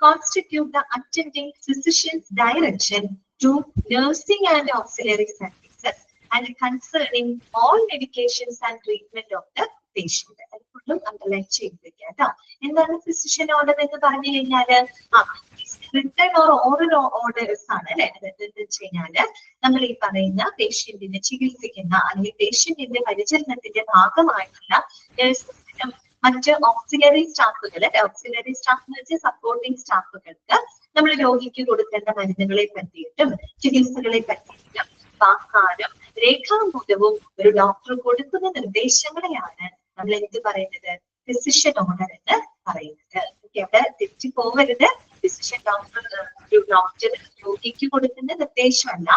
constitute the attending physician's direction to nursing and auxiliary services and concerning all medications and treatment of the patient. അതുകൊണ്ടും അണ്ടർലൈൻ ചെയ്തിരിക്കുക കേട്ടോ. എന്താണ് ഫിസിഷ്യൻ ഓർഡർ എന്ന് പറഞ്ഞു കഴിഞ്ഞാല്? റിട്ടേൺ ഓർ ഓറൽ ഓർഡേഴ്സ് ആണ്, അല്ലെ? അതെന്താ വെച്ച് കഴിഞ്ഞാല് നമ്മൾ ഈ പറയുന്ന പേഷ്യന്റിനെ ചികിത്സിക്കുന്ന അല്ലെങ്കിൽ പേഷ്യന്റിന്റെ പരിചരണത്തിന്റെ ഭാഗമായിട്ടുള്ള നഴ്സസിനും മറ്റ് ഓക്സിലറി സ്റ്റാഫുകൾ, ഓക്സിലറി സ്റ്റാഫ് എന്ന് വെച്ചാൽ സപ്പോർട്ടിംഗ് സ്റ്റാഫുകൾക്ക് നമ്മൾ രോഗിക്ക് കൊടുക്കേണ്ട മരുന്നുകളെ പറ്റിയിട്ടും ചികിത്സകളെ പറ്റിയിട്ടും വാക്കാലും രേഖാമൂലവും ഒരു ഡോക്ടർ കൊടുക്കുന്ന നിർദ്ദേശങ്ങളെയാണ് നമ്മൾ എന്ത് പറയുന്നത്? ഫിസിഷ്യൻ ഓർഡർ എന്ന് പറയുന്നത്. അവിടെ തെറ്റി പോകരുത്. ഫിസിഷ്യൻ ഡോക്ടർ ഒരു ഡോക്ടർ രോഗിക്ക് കൊടുക്കുന്ന നിർദ്ദേശമല്ല,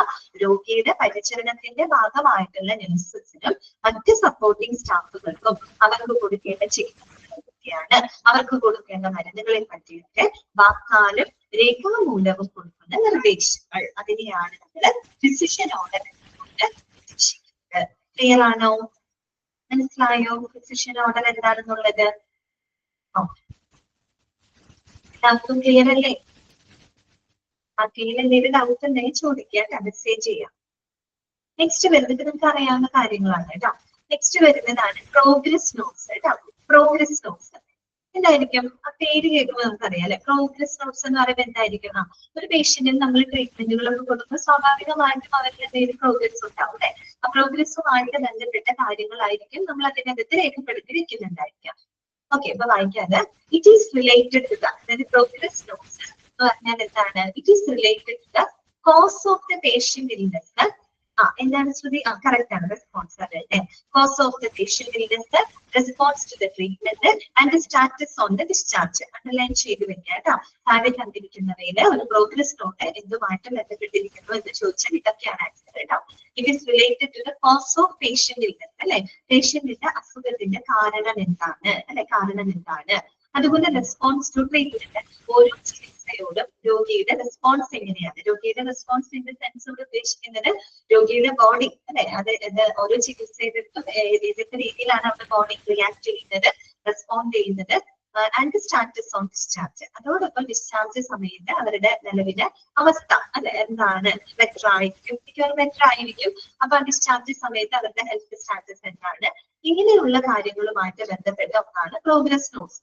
രോഗിയുടെ പരിചരണത്തിന്റെ ഭാഗമായിട്ടുള്ള നഴ്സസിനും മറ്റ് സപ്പോർട്ടിംഗ് സ്റ്റാഫുകൾക്കും അവർക്ക് കൊടുക്കേണ്ട ചികിത്സകളൊക്കെയാണ്, അവർക്ക് കൊടുക്കേണ്ട മരുന്നുകളെ പറ്റിയിട്ട് വാക്കാലും രേഖാമൂലവും കൊടുക്കുന്ന നിർദ്ദേശങ്ങൾ. അതിനെയാണ് നമ്മൾ ഫിസിഷ്യൻ ഓർഡർ എന്നുകൊണ്ട് ഉദ്ദേശിക്കുന്നത്. ക്ലിയർ ആണോ? മനസ്സിലായോ ഫിസിഷ്യൻ ഓർഡർ എന്താണെന്നുള്ളത്? എല്ലാവർക്കും ക്ലിയർ അല്ലേ? ബാക്കിയിൽ എന്തെങ്കിലും ഡൗട്ട് ഉണ്ടെങ്കിൽ ചോദിക്കുക, മെസ്സേജ് ചെയ്യാം. നെക്സ്റ്റ് വരുന്നത് നമുക്ക് അറിയാവുന്ന കാര്യങ്ങളാണ് കേട്ടോ. നെക്സ്റ്റ് വരുന്നതാണ് പ്രോഗ്രസ് നോട്ട്സ് കേട്ടോ. പ്രോഗ്രസ് നോട്ട്സ് എന്തായിരിക്കും? ആ പേര് കേൾക്കുമ്പോൾ നമുക്കറിയാം അല്ലെ. പ്രോഗ്രസ് നോട്ട്സ് എന്ന് പറയുമ്പോൾ എന്തായിരിക്കും? ഒരു പേഷ്യന്റിന് നമ്മൾ ട്രീറ്റ്മെന്റുകളൊക്കെ കൊടുക്കുമ്പോൾ സ്വാഭാവികമായിട്ടും അവർക്ക് എന്തെങ്കിലും പ്രോഗ്രസ് ഉണ്ടാവും അല്ലെ. ആ പ്രോഗ്രസുമായിട്ട് ബന്ധപ്പെട്ട കാര്യങ്ങളായിരിക്കും നമ്മൾ അതിനകത്ത് രേഖപ്പെടുത്തി വെക്കുന്നുണ്ടായിരിക്കാം. ഓക്കെ, അപ്പൊ വായിക്കാതെ it is related to the, അതായത് പ്രോഗ്രസ് നോട്ട്സ് എന്ന് പറഞ്ഞാൽ എന്താണ്? It is related to the cos of the patient illness. എന്താണ് ശ്രുതി? കറക്റ്റ് ആണ്. റെസ്പോൺസ് അല്ലേ? Cause of the patient illness, response to the treatment and status on the discharge. Underline ചെയ്ത് വെക്കുക കേട്ടോ. താഴെ തന്നിരിക്കുന്നവയില് ഒരു പ്രോഗ്രസ് നോട്ട് എന്തുമായിട്ട് ബന്ധപ്പെട്ടിരിക്കുന്നു എന്ന് ചോദിച്ചാൽ ഇതൊക്കെയാണ് ആൻസർ കേട്ടോ. It is related to the cos of patient illness, അല്ലെ? പേഷ്യന്റിന്റെ അസുഖത്തിന്റെ കാരണം എന്താണ്, അല്ലെ? കാരണം എന്താണ്? അതുപോലെ റെസ്പോൺസ് ടു ട്രീറ്റ്മെന്റ്, ഓരോ ചികിത്സയോടും രോഗിയുടെ റെസ്പോൺസ് എങ്ങനെയാണ്? രോഗിയുടെ റെസ്പോൺസ് ഇൻ ദ സെൻസ് കൊണ്ട് ഉദ്ദേശിക്കുന്നത് രോഗിയുടെ ബോഡി, അല്ലെ? അത് ഓരോ ചികിത്സയെടുത്തും ഏതൊക്കെ രീതിയിലാണ് അവരുടെ ബോഡി റിയാക്ട് ചെയ്യുന്നത്, റെസ്പോണ്ട് ചെയ്യുന്നത്. ആൻഡ് സ്റ്റാറ്റസ് ഓൺ ഡിസ്ചാർജ്, അതോടൊപ്പം ഡിസ്ചാർജ് സമയത്ത് അവരുടെ നിലവിലെ അവസ്ഥ, അല്ലെ, എന്താണ്? ബെറ്റർ ആയിരിക്കും, മിക്കവാറും ബെറ്റർ ആയിരിക്കും. അപ്പൊ ഡിസ്ചാർജ് സമയത്ത് അവരുടെ ഹെൽത്ത് സ്റ്റാറ്റസ് എന്താണ്? ഇങ്ങനെയുള്ള കാര്യങ്ങളുമായിട്ട് ബന്ധപ്പെട്ട ഒന്നാണ് പ്രോഗ്രസ് നോട്ട്സ്.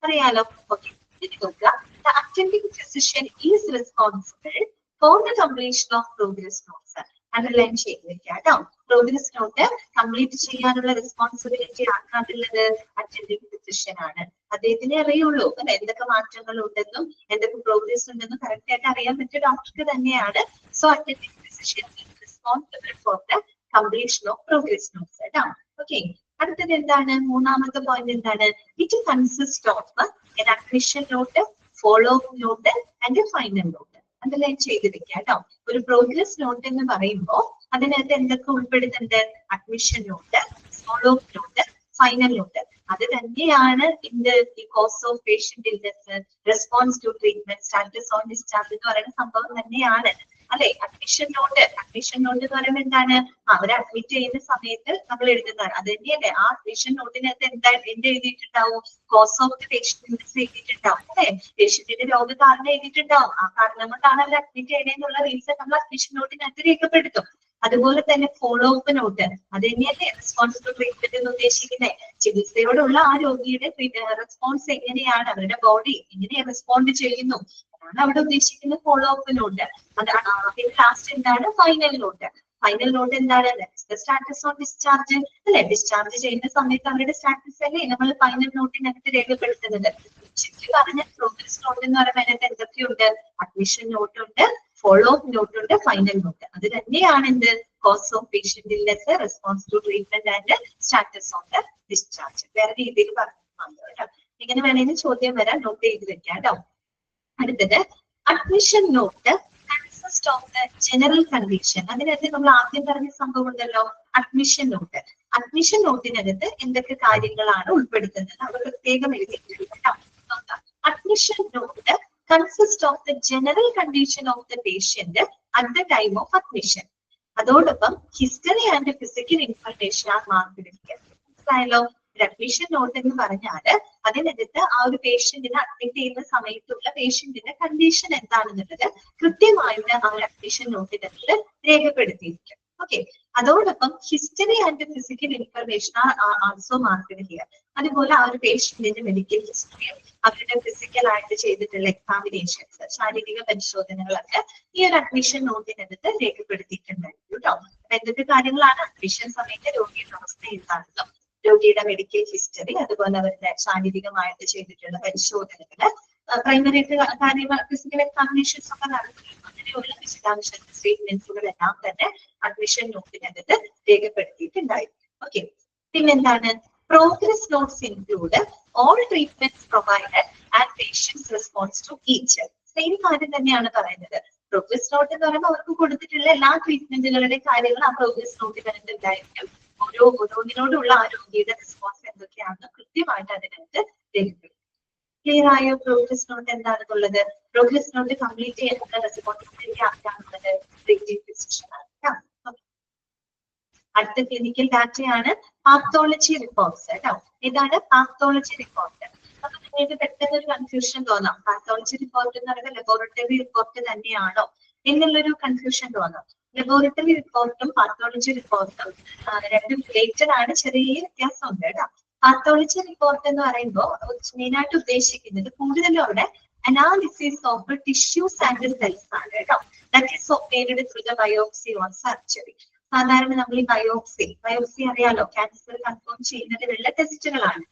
അറിയാലോ? ഓക്കെ, ഇനി നോക്കുക. The attending physician is responsible for the completion of progress notes. Underline ചെയ്ത് വെക്കുക കേട്ടോ. പ്രോഗ്രസ് നോട്ട് കംപ്ലീറ്റ് ചെയ്യാനുള്ള റെസ്പോൺസിബിലിറ്റി ആക്കാറുള്ളത് അറ്റൻഡിങ് ഫിസിഷ്യൻ ആണ്. അദ്ദേഹത്തിനെ അറിയുള്ളൂ അല്ലെ, എന്തൊക്കെ മാറ്റങ്ങൾ ഉണ്ടെന്നും എന്തൊക്കെ പ്രോഗ്രസ് ഉണ്ടെന്നും കറക്റ്റ് ആയിട്ട് അറിയാൻ പറ്റിയ ഡോക്ടർക്ക് തന്നെയാണ്. So attending physician is responsible for the completion of progress notes കേട്ടോ. ഓക്കെ, അടുത്തത് എന്താണ്? മൂന്നാമത്തെ പോയിന്റ് എന്താണ്? It consist of an admission note, follow up note and a final note. അതെല്ലാം ചെയ്തിരിക്കുക കേട്ടോ. ഒരു പ്രോഗ്രസ് നോട്ട് എന്ന് പറയുമ്പോൾ അതിനകത്ത് എന്തൊക്കെ ഉൾപ്പെടുന്നുണ്ട്? Admission note, follow up note, final note. അത് തന്നെയാണ് ഈ course of patient illness, response to treatment, status on discharge എന്ന് പറയുന്ന സംഭവം തന്നെയാണ് അല്ലെ. അഡ്മിഷൻ നോട്ട് എന്ന് പറയുമ്പോൾ എന്താണ്? അവരെ അഡ്മിറ്റ് ചെയ്യുന്ന സമയത്ത് നമ്മൾ എഴുതുന്നതാണ്. അത് തന്നെയല്ലേ ആ അഡ്മിഷൻ നോട്ടിനകത്ത് എന്ത് എഴുതിയിട്ടുണ്ടാവും? Cause of the patient illness എഴുതിയിട്ടുണ്ടാവും അല്ലെ. പേഷ്യന്റിന്റെ രോഗകാരണം എഴുതിയിട്ടുണ്ടാവും. ആ കാരണം കൊണ്ടാണ് അവർ അഡ്മിറ്റ് ചെയ്യണമെന്നുള്ള റീസൺ നമ്മൾ അഡ്മിഷൻ നോട്ടിനകത്ത് രേഖപ്പെടുത്തും. അതുപോലെ തന്നെ ഫോളോ അപ്പ് നോട്ട്, അത് തന്നെയല്ലേ റെസ്പോൺസ് ടു ട്രീറ്റ്മെന്റ് എന്ന് ഉദ്ദേശിക്കുന്നത്. ചികിത്സയോടുള്ള ആ രോഗിയുടെ റെസ്പോൺസ് എങ്ങനെയാണ്, അവരുടെ ബോഡി എങ്ങനെ റെസ്പോണ്ട് ചെയ്യുന്നു അതാണ് അവിടെ ഉദ്ദേശിക്കുന്ന ഫോളോ അപ്പ് നോട്ട്. പിന്നെ ലാസ്റ്റ് എന്താണ്? Final note. ഫൈനൽ നോട്ട് എന്താണ്? സ്റ്റാറ്റസ് ഓൺ ഡിസ്ചാർജ് അല്ലെ. ഡിസ്ചാർജ് ചെയ്യുന്ന സമയത്ത് അവരുടെ സ്റ്റാറ്റസ് അല്ലേ നമ്മൾ ഫൈനൽ നോട്ടിനകത്ത് രേഖപ്പെടുത്തുന്നത്. ശരിക്കും പറഞ്ഞ പ്രോഗ്രസ് നോട്ട് എന്ന് പറയുമ്പോൾ അതിനകത്ത് എന്തൊക്കെയുണ്ട്? അഡ്മിഷൻ നോട്ട് ഉണ്ട്, ഫോളോ അപ്പ് നോട്ട് ഉണ്ട്, ഫൈനൽ നോട്ട്. അത് തന്നെയാണ് എന്ത്? Cause of patient illness, response to treatment and status on the discharge. വേറെ രീതിയിൽ പറഞ്ഞു കേട്ടോ. ഇങ്ങനെ വേണമെങ്കിൽ ചോദ്യം വരാൻ നോട്ട് ചെയ്ത് വെക്കാം കേട്ടോ. അടുത്തത് admission note consist of the general condition. അതിനകത്ത് നമ്മൾ ആദ്യം പറഞ്ഞ സംഭവം ഉണ്ടല്ലോ, അഡ്മിഷൻ നോട്ട്. അഡ്മിഷൻ നോട്ടിനകത്ത് എന്തൊക്കെ കാര്യങ്ങളാണ് ഉൾപ്പെടുത്തുന്നത് അവർ പ്രത്യേകം എഴുതിയിട്ടുണ്ട് കേട്ടോ. Admission note consist of the general condition of the patient at the time of admission. അതോടൊപ്പം ഹിസ്റ്ററി ആൻഡ് ഫിസിക്കൽ ഇൻഫർമേഷൻ ആ മാർക്ക് മനസ്സിലായല്ലോ. അഡ്മിഷൻ നോട്ട് എന്ന് പറഞ്ഞാല് അതിനകത്ത് ആ ഒരു പേഷ്യന്റിനെ അഡ്മിറ്റ് ചെയ്യുന്ന സമയത്തുള്ള പേഷ്യന്റിന്റെ കണ്ടീഷൻ എന്താണെന്നുള്ളത് കൃത്യമായിട്ട് ആ ഒരു അഡ്മിഷൻ നോട്ടിനകത്ത് രേഖപ്പെടുത്തിയിരിക്കും. ഓക്കെ, അതോടൊപ്പം history and physical information also marked here. അതുപോലെ ആ ഒരു പേഷ്യന്റിന്റെ മെഡിക്കൽ ഹിസ്റ്ററിയും അവരുടെ ഫിസിക്കൽ ആയിട്ട് ചെയ്തിട്ടുള്ള എക്സാമിനേഷൻസ്, ശാരീരിക പരിശോധനകളൊക്കെ ഈ ഒരു അഡ്മിഷൻ നോട്ടിനകത്ത് രേഖപ്പെടുത്തിയിട്ടുണ്ടായിരുന്നു കേട്ടോ. അപ്പൊ എന്തൊക്കെ കാര്യങ്ങളാണ്? അഡ്മിഷൻ സമയത്ത് രോഗിയുടെ അവസ്ഥ എന്താണെന്നും രോഗിയുടെ മെഡിക്കൽ ഹിസ്റ്ററി, അതുപോലെ അവരുടെ ശാരീരികമായിട്ട് ചെയ്തിട്ടുള്ള പരിശോധനകള്, പ്രൈമറി കാര്യങ്ങൾ, ഫിസിക്കൽ എക്സാമിനേഷൻസ് ഒക്കെ നടത്തുന്നു. അങ്ങനെയുള്ള വിശദാംശ സ്റ്റേറ്റ്മെന്റ്സുകളെല്ലാം തന്നെ അഡ്മിഷൻ നോട്ടിനകത്ത് രേഖപ്പെടുത്തിയിട്ടുണ്ടായിരുന്നു. ഓക്കെ, പിന്നെന്താണ്? Progress notes include all treatments provided and patient's response to each. Same കാര്യം തന്നെയാണ് പറയുന്നത്. പ്രോഗ്രസ് നോട്ട് എന്ന് പറയുമ്പോൾ അവർക്ക് കൊടുത്തിട്ടുള്ള എല്ലാ ട്രീറ്റ്മെന്റുകളുടെ കാര്യങ്ങൾ ആ പ്രോഗ്രസ് നോട്ടിനകത്ത് ഉണ്ടായിരിക്കും. ഓരോന്നിനോടുള്ള ആ രോഗിയുടെ റെസ്പോൺസ് എന്തൊക്കെയാണെന്ന് കൃത്യമായിട്ട് അതിനകത്ത് രേഖപ്പെടുത്തും. ക്ലിയർ ആയോ? പ്രോഗ്രസ് നോട്ട് എന്താണെന്നുള്ളത്. പ്രോഗ്രസ് നോട്ട് കംപ്ലീറ്റ് ചെയ്യാനുള്ള റെസ്പോൺസിബിലിറ്റി ആർക്കാണുള്ളത്? ഫിസിഷ്യനാണ്. അടുത്ത ക്ലിനിക്കൽ ഡാറ്റയാണ് പാത്തോളജി റിപ്പോർട്ട്സ് കേട്ടോ. ഇതാണ് പാത്തോളജി റിപ്പോർട്ട്. അപ്പൊ നിങ്ങൾക്ക് പെട്ടെന്ന് ഒരു കൺഫ്യൂഷൻ തോന്നാം. പാത്തോളജി റിപ്പോർട്ട് എന്ന് പറയുന്നത് ലബോറട്ടറി റിപ്പോർട്ട് തന്നെയാണോ എന്നുള്ളൊരു കൺഫ്യൂഷൻ തോന്നാം. ലബോറട്ടറി റിപ്പോർട്ടും പാത്തോളജി റിപ്പോർട്ടും രണ്ടും റിലേറ്റഡ് ആണ്, ചെറിയ വ്യത്യാസമുണ്ട് കേട്ടോ. പാത്തോളജി റിപ്പോർട്ട് എന്ന് പറയുമ്പോൾ മെയിൻ ആയിട്ട് ഉദ്ദേശിക്കുന്നത് കൂടുതലും അവിടെ analysis of tissues and cells ആണ് കേട്ടോ. That is obtained through the biopsy or surgery. സാധാരണ നമ്മൾ ഈ ബയോപ്സി അറിയാലോ, ക്യാൻസർ കൺഫേം ചെയ്യുന്നതിനുള്ള ടെസ്റ്റുകളാണ്.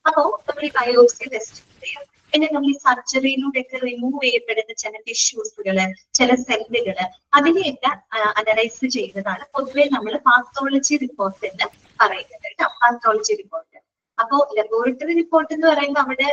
അപ്പോ നമ്മൾ ഈ ബയോപ്സി ടെസ്റ്റ് ചെയ്യും. പിന്നെ നമ്മൾ ഈ സർജറിയിലൂടെ ഒക്കെ റിമൂവ് ചെയ്യപ്പെടുന്ന ചില ടിഷ്യൂസുകള്, ചില സെല്ലുകള്, അതിനെയൊക്കെ അനലൈസ് ചെയ്യുന്നതാണ് പൊതുവെ നമ്മൾ പാത്തോളജി റിപ്പോർട്ട് എന്ന് പറയുന്നത് കേട്ടോ. Pathology report. അപ്പോ ലബോറട്ടറി റിപ്പോർട്ട് എന്ന് പറയുമ്പോൾ അവിടെ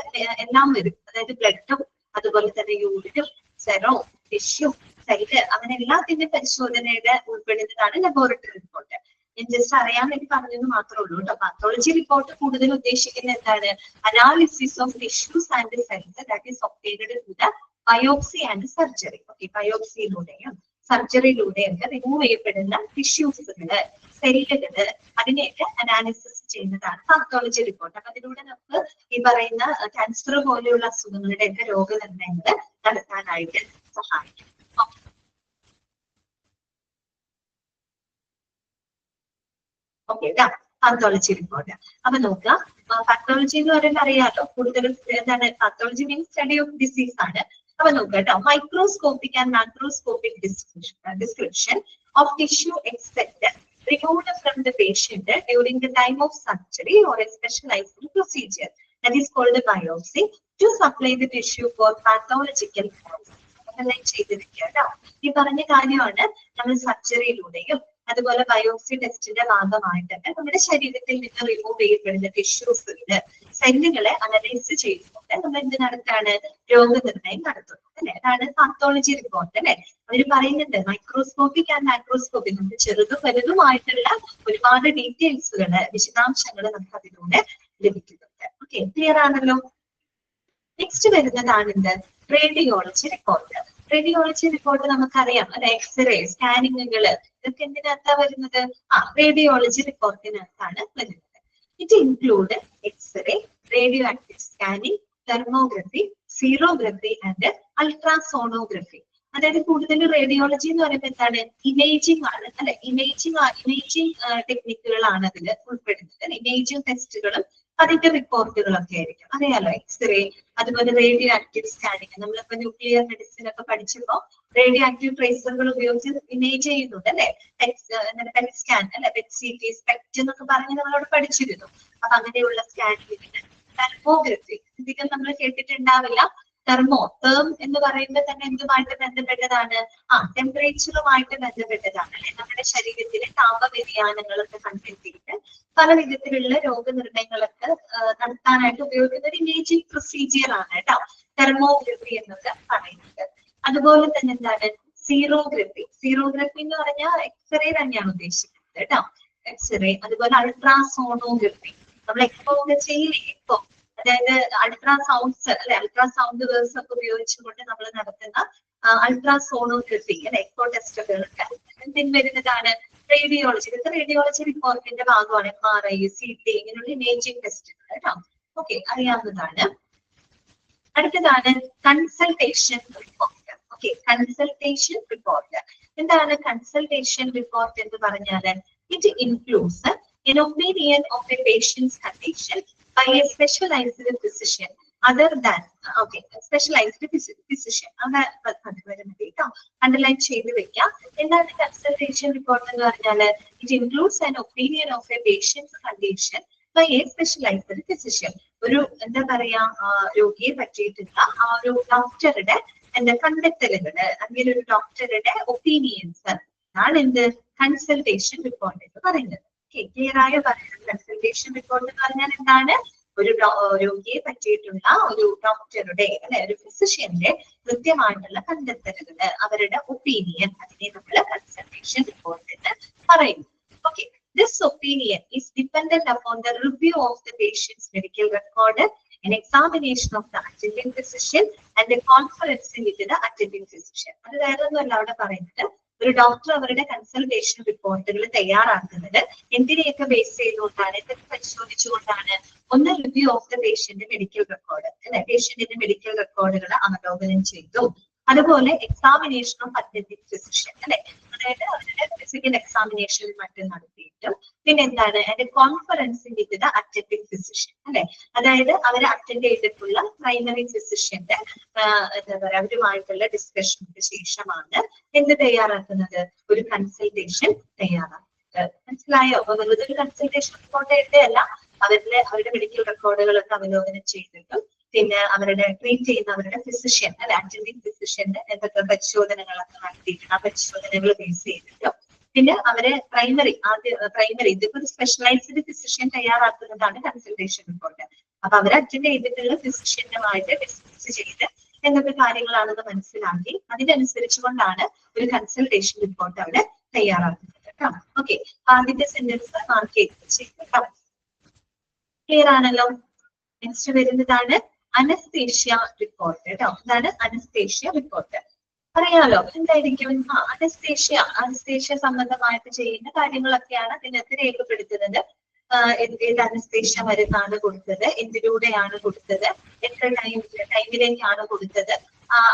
എല്ലാം വരും. അതായത് ബ്ലഡും അതുപോലെ തന്നെ യൂറിനും സെറോ ടിഷ്യൂ സെല്ല് അങ്ങനെ എല്ലാത്തിന്റെ പരിശോധനയുടെ ഉൾപ്പെടുന്നതാണ് ലബോറട്ടറി റിപ്പോർട്ട്. ഞാൻ ജസ്റ്റ് അറിയാൻ വേണ്ടി പറഞ്ഞത് മാത്രമേ ഉള്ളൂ കേട്ടോ. പാത്തോളജി റിപ്പോർട്ട് കൂടുതൽ ഉദ്ദേശിക്കുന്നത് എന്താണ്? Analysis of tissues and cells that is obtained through the biopsy and surgery. Okay, ബയോപ്സിയിലൂടെയും സർജറിയിലൂടെയൊക്കെ റിമൂവ് ചെയ്യപ്പെടുന്ന ടിഷ്യൂസുകള്, സെല്ലുകള്, അതിനെയൊക്കെ അനാലിസിസ് ചെയ്യുന്നതാണ് പാത്തോളജി റിപ്പോർട്ട്. അപ്പൊ അതിലൂടെ നമുക്ക് ഈ പറയുന്ന ക്യാൻസർ പോലെയുള്ള അസുഖങ്ങളുടെ ഒക്കെ രോഗനിർണയങ്ങൾ നടത്താനായിട്ട് സഹായിക്കും. Okay, pathology report. അപ്പൊ നോക്കുക, പാത്തോളജി എന്ന് പറയുമ്പോൾ അറിയാലോ കൂടുതലും എന്താണ്? Pathology means study of disease ആണ്. അപ്പൊ നോക്കുക കേട്ടോ, microscopic and macroscopic description of tissue expected removed from the patient during the time of surgery or a specialized procedure that is called a biopsy to supply the tissue for pathological purposes. അതെല്ലാം ചെയ്തിരിക്കുക കേട്ടോ. ഈ പറഞ്ഞ കാര്യമാണ് നമ്മൾ സർജറിയിലൂടെയും അതുപോലെ biopsy ടെസ്റ്റിന്റെ ഭാഗമായിട്ട് നമ്മുടെ ശരീരത്തിൽ നിന്ന് റിമൂവ് ചെയ്യപ്പെടുന്ന ടിഷ്യൂസുകള് സെല്ലുകളെ അനലൈസ് ചെയ്തുകൊണ്ട് നമ്മൾ എന്ത് നടത്താണ് രോഗനിർണയം നടത്തുന്നത് അല്ലെ. അതാണ് പാത്തോളജി റിപ്പോർട്ട് അല്ലെ. അവര് പറയുന്നുണ്ട് മൈക്രോസ്കോപ്പിക് ആൻഡ് മൈക്രോസ്കോപ്പിക് നമുക്ക് ചെറുതും വലുതുമായിട്ടുള്ള ഒരുപാട് ഡീറ്റെയിൽസുകള് വിശദാംശങ്ങൾ നമുക്ക് അതിലൂടെ ലഭിക്കുന്നുണ്ട്. ഓക്കെ, ക്ലിയർ ആണല്ലോ. നെക്സ്റ്റ് വരുന്നതാണ് എന്ത് റേഡിയോളജി റിപ്പോർട്ട്. റേഡിയോളജി റിപ്പോർട്ട് നമുക്കറിയാം അല്ലെ. എക്സ്റേ സ്കാനിങ്ങുകൾ ഇതൊക്കെ എന്തിനകത്താ വരുന്നത്? റേഡിയോളജി റിപ്പോർട്ടിനകത്താണ് വരുന്നത്. It include x-ray, radioactive scanning, thermography, xerography and ultrasonography. അതായത് കൂടുതൽ റേഡിയോളജി എന്ന് പറയുമ്പോൾ എന്താണ് ഇമേജിംഗ് ആണ് അല്ലെ. ഇമേജിംഗ് ടെക്നിക്കുകളാണ് അതിൽ ഉൾപ്പെടുന്നത്. ഇമേജിംഗ് ടെസ്റ്റുകളും അതിന്റെ റിപ്പോർട്ടുകളൊക്കെ ആയിരിക്കും. അറിയാലോ എക്സ്റേ, അതുപോലെ റേഡിയോ ആക്റ്റീവ് സ്കാനിങ്. നമ്മളിപ്പോ ന്യൂക്ലിയർ മെഡിസിൻ ഒക്കെ പഠിച്ചപ്പോ റേഡിയോ ആക്റ്റീവ് ട്രേസറുകൾ ഉപയോഗിച്ച് ഇമേജ് ചെയ്യുന്നുണ്ട് അല്ലെ. പെറ്റ് സ്കാൻ അല്ലെ, പെറ്റ് CT, സ്പെക്ട് എന്നൊക്കെ പറഞ്ഞ് നമ്മളോട് പഠിച്ചിരുന്നു. അപ്പൊ അങ്ങനെയുള്ള സ്കാനിങ്ങിന് തെർമോഗ്രഫി അധികം നമ്മൾ കേട്ടിട്ടുണ്ടാവില്ല. തെർം എന്ന് പറയുമ്പോൾ തന്നെ എന്തുമായിട്ട് ബന്ധപ്പെട്ടതാണ്? ടെമ്പറേച്ചറുമായിട്ട് ബന്ധപ്പെട്ടതാണ് അല്ലെ. നമ്മുടെ ശരീരത്തിലെ താപ വ്യതിയാനങ്ങളൊക്കെ കണ്ടെത്തിയിട്ട് പല വിധത്തിലുള്ള രോഗനിർണയങ്ങളൊക്കെ നടത്താനായിട്ട് ഉപയോഗിക്കുന്ന ഒരു ഇമേജിംഗ് പ്രൊസീജിയർ ആണ് കേട്ടോ തെർമോഗ്രഫി എന്നൊക്കെ പറയുന്നത്. അതുപോലെ തന്നെ എന്താണ് സീറോഗ്രഫി. സീറോഗ്രഫി എന്ന് പറഞ്ഞാൽ എക്സ്റേ തന്നെയാണ് ഉദ്ദേശിക്കുന്നത് കേട്ടോ. എക്സ്റേ, അതുപോലെ അൾട്രാസോണോഗ്രഫി. നമ്മൾ എക്സ്പോ ഒക്കെ ചെയ്യില്ലേ, എക്സ്പോ അതായത് അൾട്രാസൗണ്ട്സ് അല്ലെ, അൾട്രാസൗണ്ട് വേഴ്സ് ഒക്കെ ഉപയോഗിച്ചുകൊണ്ട് നമ്മൾ നടത്തുന്ന അൾട്രാസോണോഗ്രഫി അല്ലെ, എക്സ്പോ ടെസ്റ്റുകളൊക്കെ എന്തിന് വരുന്നതാണ്? റേഡിയോളജി. ഇതൊക്കെ റേഡിയോളജി റിപ്പോർട്ടിന്റെ ഭാഗമാണ്. MRI, CT ഇങ്ങനെയുള്ള ഇമേജിംഗ് ടെസ്റ്റുകൾ കേട്ടോ. ഓക്കെ, അറിയാവുന്നതാണ്. അടുത്തതാണ് consultation report. Okay, consultation report. എന്താണ് കൺസൾട്ടേഷൻ റിപ്പോർട്ട് എന്ന് പറഞ്ഞാൽ? It includes an opinion of a patient's condition by a specialized physician other than specialized physician. Underline ചെയ്ത് വെക്കാം. എന്താണ് കൺസൾട്ടേഷൻ റിപ്പോർട്ട് എന്ന് പറഞ്ഞാൽ? It includes an opinion of a patient's condition by a specialized physician. ഒരു എന്താ പറയാ രോഗിയെ പറ്റിയിട്ടുള്ള ആ ഒരു ഡോക്ടറുടെ കണ്ടെത്തലുകള് അല്ലെങ്കിൽ ഒരു ഡോക്ടറുടെ ഒപ്പീനിയൻസ് ആണ് എന്ത് കൺസൾട്ടേഷൻ റിപ്പോർട്ട് എന്ന് പറയുന്നത്. ക്ലിയർ ആയോ പറയുന്നത്? കൺസൾട്ടേഷൻ റിപ്പോർട്ട് എന്ന് പറഞ്ഞാൽ എന്താണ്? ഒരു രോഗിയെ പറ്റിയിട്ടുള്ള ഒരു ഡോക്ടറുടെ അല്ലെ ഒരു ഫിസിഷ്യന്റെ കൃത്യമായിട്ടുള്ള കണ്ടെത്തലുകള്, അവരുടെ ഒപ്പീനിയൻ, അതിനെ നമ്മൾ കൺസൾട്ടേഷൻ റിപ്പോർട്ട് എന്ന് പറയുന്നു. Okay, this opinion is dependent upon the review of the patient's medical record, an examination of the attending physician and a conferencing with the attending physician. അത് വേറെ ഒന്നുമല്ല അവിടെ പറയുന്നത്. ഒരു ഡോക്ടർ അവരുടെ കൺസൾട്ടേഷൻ റിപ്പോർട്ടുകൾ തയ്യാറാക്കുന്നത് എന്തിനെയൊക്കെ ബേസ് ചെയ്തുകൊണ്ടാണ്, എന്തൊക്കെ പരിശോധിച്ചുകൊണ്ടാണ്? ഒന്ന് review of the patient medical record അല്ലെ, പേഷ്യന്റിന്റെ മെഡിക്കൽ റെക്കോർഡുകൾ അവലോകനം ചെയ്തു. അതുപോലെ എക്സാമിനേഷൻ ഓഫ് അറ്റൻഡിംഗ് ഫിസിഷ്യൻ അല്ലെ, അതായത് അവരുടെ ഫിസിക്കൽ എക്സാമിനേഷൻ മറ്റും നടത്തിയിട്ടും പിന്നെ എന്താണ് അതിന്റെ കോൺഫറൻസിംഗ് വിത്ത് ദ അറ്റൻഡിംഗ് ഫിസിഷ്യൻ അല്ലെ, അതായത് അവരെ അറ്റൻഡ് ചെയ്തിട്ടുള്ള പ്രൈമറി ഫിസിഷ്യന്റെ എന്താ പറയാ അവരുമായിട്ടുള്ള ഡിസ്കഷന് ശേഷമാണ് എന്ത് തയ്യാറാക്കുന്നത്? ഒരു കൺസൾട്ടേഷൻ തയ്യാറാക്കുന്നത്. മനസ്സിലായോ? അപ്പൊ വെറുതെ ഒരു കൺസൾട്ടേഷൻ റിപ്പോർട്ട് എഴുതിയല്ല, അവരുടെ മെഡിക്കൽ റെക്കോർഡുകളൊക്കെ അവലോകനം ചെയ്തിട്ടും പിന്നെ അവരുടെ ട്രീറ്റ് ചെയ്യുന്ന അവരുടെ ഫിസിഷ്യൻ അല്ലെ, അറ്റൻഡിംഗ് ഫിസിഷ്യന്റെ എന്തൊക്കെ പരിശോധനകളൊക്കെ നടത്തിയിട്ടുണ്ട്, ആ പരിശോധനകൾ ബേസ് ചെയ്തിട്ടും പിന്നെ അവരെ പ്രൈമറി ഇതിപ്പോ സ്പെഷ്യലൈസ്ഡ് ഫിസിഷ്യൻ തയ്യാറാക്കുന്നതാണ് കൺസൾട്ടേഷൻ റിപ്പോർട്ട്. അപ്പൊ അവർ അറ്റൻഡ് ചെയ്തിട്ടുള്ള ഫിസിഷ്യനുമായിട്ട് ഡിസ്കസ് ചെയ്ത് എന്തൊക്കെ കാര്യങ്ങളാണെന്ന് മനസ്സിലാക്കി അതിനനുസരിച്ചുകൊണ്ടാണ് ഒരു കൺസൾട്ടേഷൻ റിപ്പോർട്ട് അവിടെ തയ്യാറാക്കുന്നത് കേട്ടോ. ഓക്കെ, ആദ്യത്തെ സെന്റൻസ് മാർക്ക് ചെയ്ത് ക്ലിയർ ആണല്ലോ. നെക്സ്റ്റ് വരുന്നതാണ് അനസ്തേഷ്യ റിപ്പോർട്ട് കേട്ടോ. ഇതാണ് അനസ്തേഷ്യ റിപ്പോർട്ട്. അറിയാലോ എന്തായിരിക്കും? അനസ്തേഷ്യ സംബന്ധമായിട്ട് ചെയ്യുന്ന കാര്യങ്ങളൊക്കെയാണ് അതിനകത്ത് രേഖപ്പെടുത്തുന്നത്. ഏത് അനസ്തേഷ്യ മരുന്നാണ് കൊടുത്തത്, എന്തിലൂടെയാണ് കൊടുത്തത്, എത്ര ടൈമിലേക്കാണ് കൊടുത്തത്,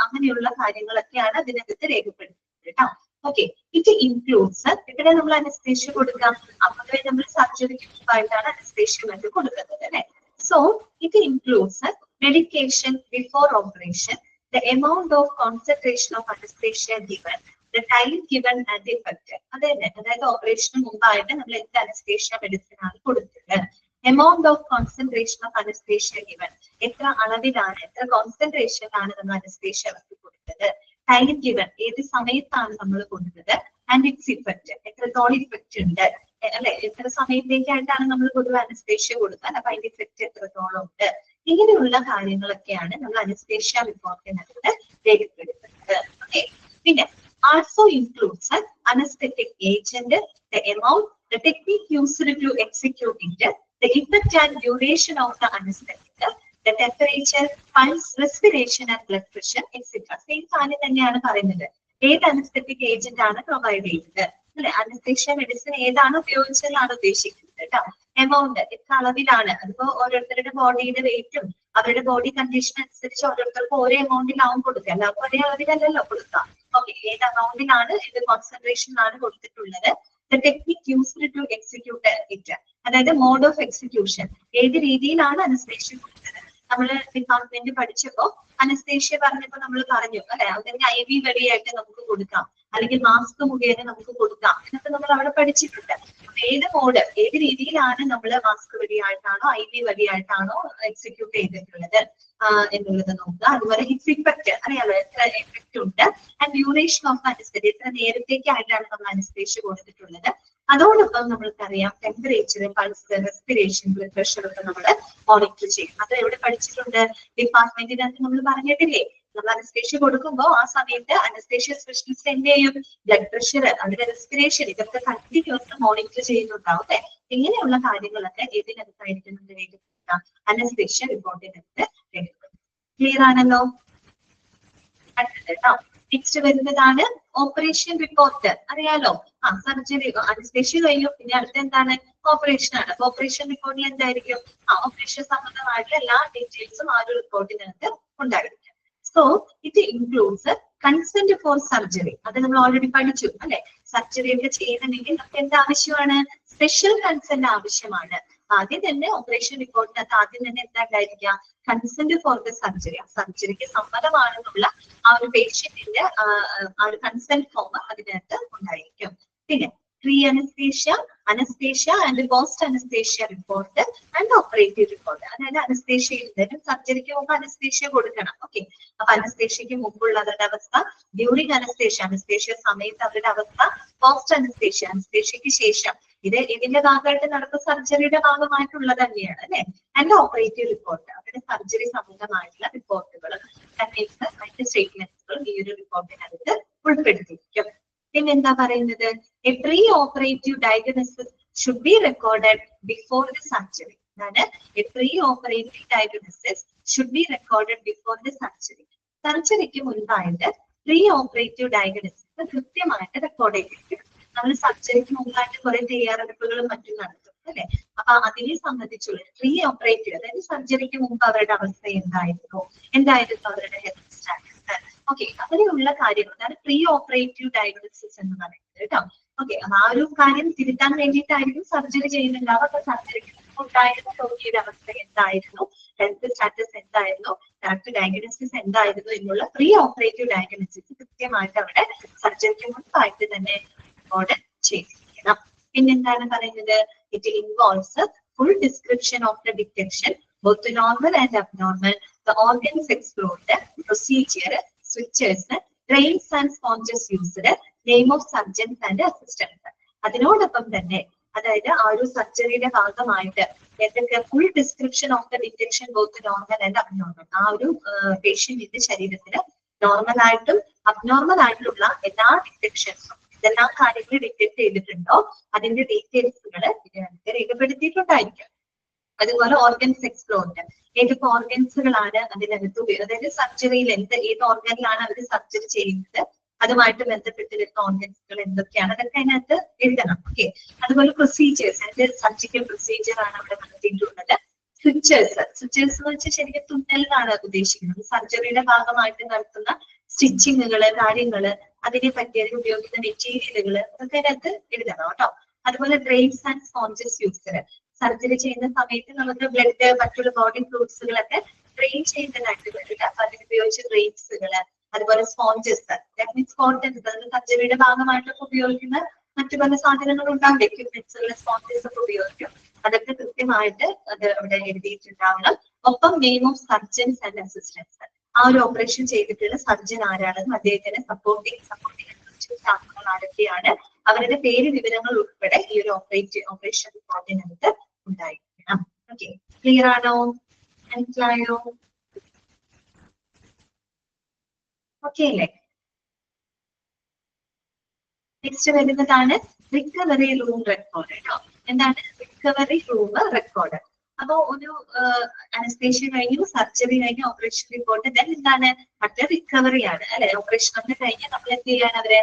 അങ്ങനെയുള്ള കാര്യങ്ങളൊക്കെയാണ് അതിനകത്ത് രേഖപ്പെടുത്തുന്നത് കേട്ടോ. ഓക്കെ, ഇറ്റ് ഇൻക്ലൂഡ്സ് ഇവിടെ നമ്മൾ അനസ്തേഷ്യ കൊടുക്കാം. അപ്പൊ നമ്മൾ സർജറിക്ക് മുമ്പായിട്ടാണ് അനസ്തേഷ്യ മരുന്ന് കൊടുക്കുന്നത് അല്ലെ. So it includes medication before operation, the amount of concentration of anesthesia given, the time given and the effect. അതായത് ഓപ്പറേഷന് മുമ്പായിട്ട് നമ്മൾ എന്ത് അനസ്തേഷ്യ മെഡിസിൻ ആണ് കൊടുത്തത്, amount of concentration of anaesthesia given, എത്ര അളവിലാണ് എത്ര കോൺസെൻട്രേഷനിലാണ് നമ്മൾ അനസ്തേഷ്യ കൊടുത്തത്, ടൈം ഗിവൻ ഏത് സമയത്താണ് നമ്മൾ കൊടുത്തത്, ആൻഡ് ഇറ്റ്സ് ഇഫക്റ്റ്, എത്രത്തോളം ഇഫക്റ്റ് ഉണ്ട് അല്ലെ, എത്ര സമയത്തേക്കായിട്ടാണ് നമ്മൾ പൊതുവെ അനസ്തേഷ്യ കൊടുക്കാൻ, അപ്പൊ അതിന്റെ ഇഫക്റ്റ് എത്രത്തോളം ഉണ്ട്, ഇങ്ങനെയുള്ള കാര്യങ്ങളൊക്കെയാണ് നമ്മൾ അനസ്തേഷ്യ റിപ്പോർട്ടിനകത്ത് രേഖപ്പെടുത്തുന്നത്. ഓക്കെ, പിന്നെ also includes an anesthetic agent, the amount, the technique used to execute it, the effect and duration of the anesthetic, the temperature, pulse, respiration and blood pressure, etc. Same കാര്യം തന്നെയാണ് പറയുന്നത്. ഏത് anaesthetic agent ആണ് provide ചെയ്യുന്നത് അല്ലെ, anaesthesia medicine ഏതാണ് ഉപയോഗിച്ചതെന്നാണ് ഉദ്ദേശിക്കുന്നത് കേട്ടോ. എമൗണ്ട് എത്ര അളവിലാണ്, അതിപ്പോ ഓരോരുത്തരുടെ ബോഡിയുടെ വെയിറ്റും അവരുടെ ബോഡി കണ്ടീഷൻ അനുസരിച്ച് ഓരോരുത്തർക്കും ഓരോ എമൗണ്ടിലാവും കൊടുക്കുക, എല്ലാവർക്കും ഒരേ അളവിലല്ലല്ലോ കൊടുക്കുക. ഓക്കെ, ഏത് എമൗണ്ടിലാണ്, ഏത് കോൺസെൻട്രേഷനിലാണ് കൊടുത്തിട്ടുള്ളത്, the technique used to execute it, അതായത് മോഡ് ഓഫ് എക്സിക്യൂഷൻ, ഏത് രീതിയിലാണ് അനസ്തേഷ്യ കൊടുത്തത്. നമ്മള് ഡിപ്പാർട്ട്മെന്റ് പഠിച്ചപ്പോ അനസ്തേഷ്യ പറഞ്ഞപ്പോ നമ്മൾ പറഞ്ഞു അല്ലെ, അതിന്റെ IV വഴിയായിട്ട് നമുക്ക് കൊടുക്കാം, അല്ലെങ്കിൽ മാസ്ക് മുഖേന നമുക്ക് കൊടുക്കാം എന്നൊക്കെ നമ്മൾ അവിടെ പഠിച്ചിട്ടുണ്ട്. ഏത് മോഡ്, ഏത് രീതിയിലാണ് നമ്മൾ മാസ്ക് വഴിയായിട്ടാണോ IV വഴിയായിട്ടാണോ എക്സിക്യൂട്ട് ചെയ്തിട്ടുള്ളത് എന്നുള്ളത് നോക്കുക. അതുപോലെ ഹിറ്റ് ഇഫക്റ്റ് അറിയാലോ, എത്ര എഫക്റ്റ് ഉണ്ട്, ആൻഡ് ഡ്യൂറേഷൻ ഓഫ് അനസ്തേഷ്യ, എത്ര നേരത്തേക്കായിട്ടാണ് നമ്മൾ അനസ്തേഷ്യ കൊടുത്തിട്ടുള്ളത്. അതോടൊപ്പം നമ്മൾക്കറിയാം temperature, pulse, respiration, blood pressure ഒക്കെ നമ്മൾ മോണിറ്റർ ചെയ്യും. അത് എവിടെ പഠിച്ചിട്ടുണ്ട്, ഡിപ്പാർട്ട്മെന്റിനകത്ത് നമ്മൾ പറഞ്ഞിട്ടില്ലേ, നമ്മൾ അനസ്തേഷ്യ കൊടുക്കുമ്പോൾ ആ സമയത്ത് അനസ്തേഷ്യ സ്പെഷ്യലിസ്റ്റ് എന്ത് ചെയ്യും, ബ്ലഡ് പ്രഷർ, അതിന്റെ റെസ്പിറേഷൻ, ഇതൊക്കെ കണ്ടിന്യൂസ് മോണിറ്റർ ചെയ്യുന്നുണ്ടാവും അല്ലെ. ഇങ്ങനെയുള്ള കാര്യങ്ങളൊക്കെ ഏതിനകത്തായിരിക്കും രേഖപ്പെടുത്താം, അനസ്തേഷ്യ റിപ്പോർട്ടിനകത്ത് രേഖപ്പെടുത്താം. ക്ലിയർ ആണല്ലോ. അടുത്തത് കേട്ടോ, നെക്സ്റ്റ് വരുന്നതാണ് ഓപ്പറേഷൻ റിപ്പോർട്ട്. അറിയാലോ, സർജറി അനസ്തേഷ്യ കഴിഞ്ഞു, പിന്നെ അടുത്ത എന്താണ്, ഓപ്പറേഷൻ ആണ്. അപ്പൊ ഓപ്പറേഷൻ റിപ്പോർട്ടിൽ എന്തായിരിക്കും, ഓപ്പറേഷൻ സംബന്ധമായിട്ടുള്ള എല്ലാ ഡീറ്റെയിൽസും ആ ഒരു റിപ്പോർട്ടിനകത്ത് ഉണ്ടായിരിക്കും. So it includes consent for surgery, അത് നമ്മൾ ഓൾറെഡി പഠിച്ചു അല്ലെ. സർജറി ഒക്കെ ചെയ്യണമെങ്കിൽ നമുക്ക് എന്ത് ആവശ്യമാണ്, സ്പെഷ്യൽ കൺസെന്റ് ആവശ്യമാണ്. ആദ്യം തന്നെ ഓപ്പറേഷൻ റിപ്പോർട്ടിനകത്ത് ആദ്യം തന്നെ എന്താ ഉണ്ടായിരിക്കുക, കൺസെന്റ് ഫോർ ദ സർജറി, സർജറിക്ക് സമ്മതമാണെന്നുള്ള ആ ഒരു പേഷ്യന്റിന്റെ ആ ഒരു കൺസെന്റ് ഫോം അതിനകത്ത് ഉണ്ടായിരിക്കും. പിന്നെ pre anaesthesia, anaesthesia and post anaesthesia report and operative report, അതായത് അനസ്തേഷ്യ ഇരുന്നതിനും സർജറിക്ക് മുമ്പ് അനസ്തേഷ്യ കൊടുക്കണം. ഓക്കെ, അപ്പൊ അനസ്തേഷ്യക്ക് മുമ്പുള്ള അവരുടെ അവസ്ഥ, ഡ്യൂറിംഗ് അനസ്തേഷ്യ, അനസ്തേഷ്യ സമയത്ത് അവരുടെ അവസ്ഥ, പോസ്റ്റ് അനസ്തേഷ്യ, അനസ്തേഷ്യക്ക് ശേഷം, ഇത് ഇതിന്റെ ഭാഗമായിട്ട് നടക്കുന്ന സർജറിയുടെ ഭാഗമായിട്ടുള്ളത് തന്നെയാണ് അല്ലെ. ആൻഡ് ഓപ്പറേറ്റീവ് റിപ്പോർട്ട്, അവരുടെ സർജറി സംബന്ധമായിട്ടുള്ള റിപ്പോർട്ടുകളും മറ്റ് സ്റ്റേറ്റ്മെന്റ്സുകളും ഈ ഒരു റിപ്പോർട്ടിനകത്ത് ഉൾപ്പെടുത്തിയിരിക്കും. പിന്നെന്താ പറയുന്നത്, a pre operative diagnosis should be recorded before the surgery. അതാണ് a pre operative diagnosis should be recorded before the surgery. സർജറിക്ക് മുൻപായിട്ട് പ്രീ ഓപ്പറേറ്റീവ് ഡയഗ്നോസിസ് കൃത്യമായിട്ട് റെക്കോർഡ് ചെയ്തിരിക്കും. നമ്മൾ സർജറിക്ക് മുമ്പായിട്ട് കുറെ തയ്യാറെടുപ്പുകളും മറ്റും നടത്തും അല്ലെ. അപ്പൊ അതിനെ സംബന്ധിച്ചുള്ള പ്രീ ഓപ്പറേറ്റീവ്, അതായത് സർജറിക്ക് മുമ്പ് അവരുടെ അവസ്ഥ എന്തായിരുന്നു അവരുടെ ഹെൽത്ത് സ്റ്റാറ്റസ്, ഓക്കെ, അങ്ങനെയുള്ള കാര്യങ്ങൾ, അതാണ് പ്രീ ഓപ്പറേറ്റീവ് ഡയഗ്നോസിസ് എന്ന് പറയുന്നത് കേട്ടോ. ഓക്കെ, ആ ഒരു കാര്യം തിരുത്താൻ വേണ്ടിയിട്ടായിരിക്കും സർജറി ചെയ്യുന്നുണ്ടാവും. അപ്പൊ സർജറിക്ക് ഉണ്ടായിരുന്ന രോഗിയുടെ അവസ്ഥ എന്തായിരുന്നു, ഹെൽത്ത് സ്റ്റാറ്റസ് എന്തായിരുന്നു, കറക്റ്റ് ഡയഗ്നോസിസ് എന്തായിരുന്നു എന്നുള്ള പ്രീ ഓപ്പറേറ്റീവ് ഡയഗ്നോസിസ് കൃത്യമായിട്ട് അവിടെ സർജറിക്ക് മുൻപായിട്ട് തന്നെ റെക്കോർഡ് ചെയ്തിരിക്കണം. പിന്നെന്താണ് പറയുന്നത്, it involves full description of the detection, both normal and abnormal, the organs explored, procedure, switches, drains and sponges used, name of surgeons and assistants. അതിനോടൊപ്പം തന്നെ, അതായത് ആ ഒരു സർജറിയുടെ ഭാഗമായിട്ട് എന്തൊക്കെ full description of the detection both normal and abnormal, ആ ഒരു പേഷ്യന്റിന്റെ ശരീരത്തിന് നോർമൽ ആയിട്ടും അബ്നോർമൽ ആയിട്ടുള്ള എല്ലാ ഡിറ്റക്ഷൻസും, ഇതെല്ലാം കാര്യങ്ങൾ ഡിറ്റക്ട് ചെയ്തിട്ടുണ്ടോ അതിന്റെ ഡീറ്റെയിൽസുകൾ ഇതിനകത്ത് രേഖപ്പെടുത്തിയിട്ടുണ്ടായിരിക്കും. അതുപോലെ ഓർഗൻസ് എക്സ്പ്ലോർഡ്, ഏതൊക്കെ ഓർഗൻസുകളാണ് അതിനകത്ത് അതായത് സർജറിയിൽ ഏത് ഓർഗനിലാണ് അവർ സർജറി ചെയ്യുന്നത്, അതുമായിട്ട് ബന്ധപ്പെട്ട് വരുന്ന ഓർഗൻസുകൾ എന്തൊക്കെയാണ്, അതൊക്കെ അതിനകത്ത് എഴുതണം. ഓക്കെ, അതുപോലെ പ്രൊസീജിയേഴ്സ്, അതിന്റെ സർജിക്കൽ പ്രൊസീജിയർ ആണ് അവിടെ നടത്തിയിട്ടുള്ളത്. സ്വിച്ചേഴ്സ് എന്ന് വെച്ചാൽ ശരിക്കും തുന്നൽ എന്നാണ് ഉദ്ദേശിക്കുന്നത്. സർജറിയുടെ ഭാഗമായിട്ട് നടത്തുന്ന സ്റ്റിച്ചിങ്ങുകള്, കാര്യങ്ങള്, അതിനെ പറ്റി അതിന് ഉപയോഗിക്കുന്ന മെറ്റീരിയലുകള്, അതൊക്കെ അതിനകത്ത് എഴുതണം കേട്ടോ. അതുപോലെ drains and sponges used, surgery ചെയ്യുന്ന സമയത്ത് നമുക്ക് ബ്ലഡ്, മറ്റുള്ള ബോഡി ഫ്ലൂയിഡ്സുകളൊക്കെ ഡ്രെയിൻ ചെയ്യുന്നതായിട്ട് വരില്ല. അപ്പൊ അതിനുപയോഗിച്ച ഡ്രെയിൻസുകള്, അതുപോലെ സ്പോഞ്ചസ്, സർജറിയുടെ ഭാഗമായിട്ടൊക്കെ ഉപയോഗിക്കുന്ന മറ്റു പല സാധനങ്ങളും ഉണ്ടാവും, എക്യുപ്മെന്റ്സുകൾ, സ്പോഞ്ചസ് ഒക്കെ ഉപയോഗിക്കും. അതൊക്കെ കൃത്യമായിട്ട് അത് അവിടെ എഴുതിയിട്ടുണ്ടാവണം. ഒപ്പം name of surgeons and assistance, ആ ഒരു ഓപ്പറേഷൻ ചെയ്തിട്ടുള്ള സർജൻ ആരാണെന്നും അദ്ദേഹത്തിന് സപ്പോർട്ടിംഗ് ബെനിഫിഷ്യൽ സ്റ്റാഫുകൾ ആരൊക്കെയാണ്, അവരുടെ പേര് വിവരങ്ങൾ ഉൾപ്പെടെ ഈ ഒരു ഓപ്പറേഷൻ റിപ്പോർട്ടിനകത്ത് ഉണ്ടായിരിക്കണം. ഓക്കെ, ക്ലിയർ ആണോ? മനസ്സിലായോ? ഓക്കെ അല്ലേ? നെക്സ്റ്റ് വരുന്നതാണ് റിക്കവറി റൂം റെക്കോർഡ് കേട്ടോ. എന്താണ് റിക്കവറി റൂം റെക്കോർഡ്? അപ്പോ ഒരു അനസ്തേഷ്യ കഴിഞ്ഞു, സർജറി കഴിഞ്ഞു, ഓപ്പറേഷൻ റിപ്പോർട്ട്, ദെൻ എന്താണ് മറ്റേ റിക്കവറി ആണ് അല്ലെ. ഓപ്പറേഷൻ ഒക്കെ കഴിഞ്ഞ് നമ്മൾ എന്ത് ചെയ്യാൻ അവരെ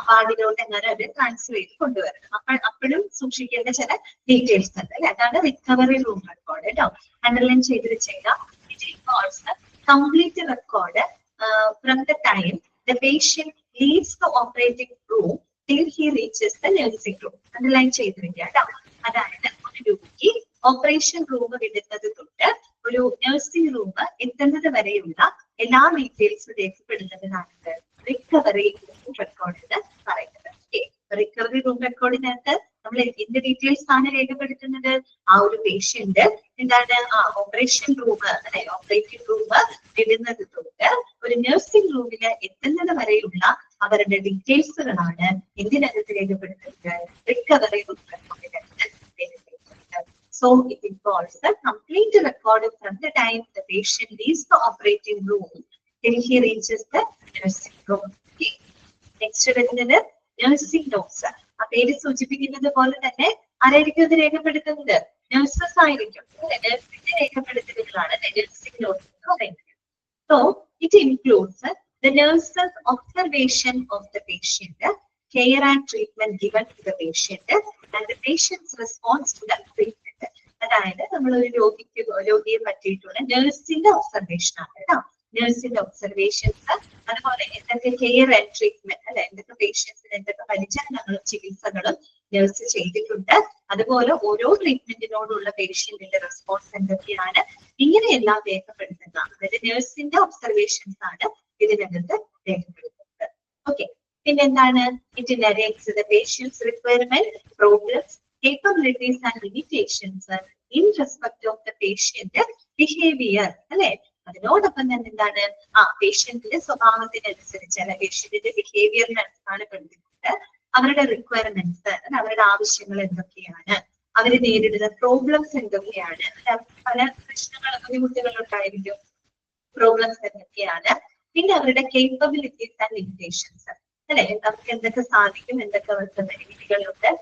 വാർഡിലോട്ട് എങ്ങനെ അവരെ ട്രാൻസ്ഫർ ചെയ്ത് കൊണ്ടുവരണം. അപ്പോഴും സൂക്ഷിക്കേണ്ട ചില ഡീറ്റെയിൽസ് ഉണ്ട് അല്ലെ. അതാണ് റിക്കവറി റൂം റെക്കോർഡ് കേട്ടോ. അണ്ടർലൈൻ ചെയ്ത് വെച്ചേക്കാം. It involves complete record from the time the patient leaves the operating room till he reaches the nursing room. Underline ചെയ്തിരിക്കുക കേട്ടോ. അതായത് ഒരു രോഗി ഓപ്പറേഷൻ റൂം വിടുന്നത് തൊട്ട് ഒരു നഴ്സിംഗ് റൂം എത്തുന്നത് വരെയുള്ള എല്ലാ ഡീറ്റെയിൽസും രേഖപ്പെടുത്തുന്നതാണ് റിക്കവറി റൂം റെക്കോർഡ് എന്ന് പറയുന്നത്. റിക്കവറി റൂം റെക്കോർഡിനകത്ത് നമ്മൾ എന്ത് ഡീറ്റെയിൽസ് ആണ് രേഖപ്പെടുത്തുന്നത്? ആ ഒരു പേഷ്യന്റ് എന്താണ് ഓപ്പറേഷൻ റൂം അല്ലെ, ഓപ്പറേറ്റിംഗ് റൂം വിടുന്നത് തൊട്ട് ഒരു നഴ്സിംഗ് റൂമിൽ എത്തുന്നത് വരെയുള്ള അവരുടെ ഡീറ്റെയിൽസുകളാണ് എന്തിനകത്ത് രേഖപ്പെടുത്തുന്നത്? റിക്കവറി റൂം റെക്കോർഡിനകത്ത് രേഖപ്പെടുത്തുന്നത്. So it involves the complete record from the time the patient leaves the operating room till he reaches the nursing room. Okay. Next വരുന്നത് നഴ്സിംഗ് നോട്ട്സ്. ആ പേര് സൂചിപ്പിക്കുന്നത് പോലെ തന്നെ ആരായിരിക്കും ഇത് രേഖപ്പെടുത്തുന്നത്? നഴ്സസ് ആയിരിക്കും. നഴ്സിന്റെ രേഖപ്പെടുത്തലുകളാണ് നഴ്സിംഗ് നോട്ട്സ് എന്ന് പറയുന്നത്. So it includes the nurse's observation of the patient, care and treatment given to the patient, and the patient's response to the treatment. അതായത് നമ്മൾ ഒരു രോഗിയെ പറ്റിയിട്ടുള്ള നഴ്സിന്റെ ഒബ്സർവേഷൻ ആണ് കേട്ടോ. നഴ്സിന്റെ ഒബ്സർവേഷൻസ്, അതുപോലെ എന്തൊക്കെ കെയർ ആൻഡ് ട്രീറ്റ്മെന്റ് അല്ലെ, എന്തൊക്കെ പേഷ്യൻസിന് എന്തൊക്കെ പരിചരണങ്ങളും ചികിത്സകളും നഴ്സ് ചെയ്തിട്ടുണ്ട്, അതുപോലെ ഓരോ ട്രീറ്റ്മെന്റിനോടുള്ള പേഷ്യന്റിന്റെ റെസ്പോൺസ് എന്തൊക്കെയാണ്, ഇങ്ങനെയെല്ലാം രേഖപ്പെടുത്തുന്ന അതായത് നഴ്സിന്റെ ഒബ്സർവേഷൻസ് ആണ് ഇതിനകത്ത് രേഖപ്പെടുത്തുന്നത്. ഓക്കെ, പിന്നെന്താണ്? It narrates the patients requirement, problems, capabilities and limitations in respect of the patient behavior അല്ലെ. അതിനോടൊപ്പം തന്നെ എന്താണ് പേഷ്യന്റിന്റെ സ്വഭാവത്തിനനുസരിച്ച് അല്ലെ, പേഷ്യന്റിന്റെ ബിഹേവിയറിനെ അടിസ്ഥാനപ്പെടുത്തിക്കൊണ്ട് അവരുടെ റിക്വയർമെന്റ്സ്, അവരുടെ ആവശ്യങ്ങൾ എന്തൊക്കെയാണ്, അവര് നേരിടുന്ന പ്രോബ്ലംസ് എന്തൊക്കെയാണ്, പല പ്രശ്നങ്ങളും ബുദ്ധിമുട്ടുകൾ ഉണ്ടായിരിക്കും, പ്രോബ്ലംസ് എന്തൊക്കെയാണ്, പിന്നെ അവരുടെ കേപ്പബിലിറ്റീസ് ആൻഡ് ലിമിറ്റേഷൻസ് അല്ലെ, നമുക്ക് എന്തൊക്കെ സാധിക്കും, എന്തൊക്കെ അവർക്ക് പരിമിതികളുണ്ട്,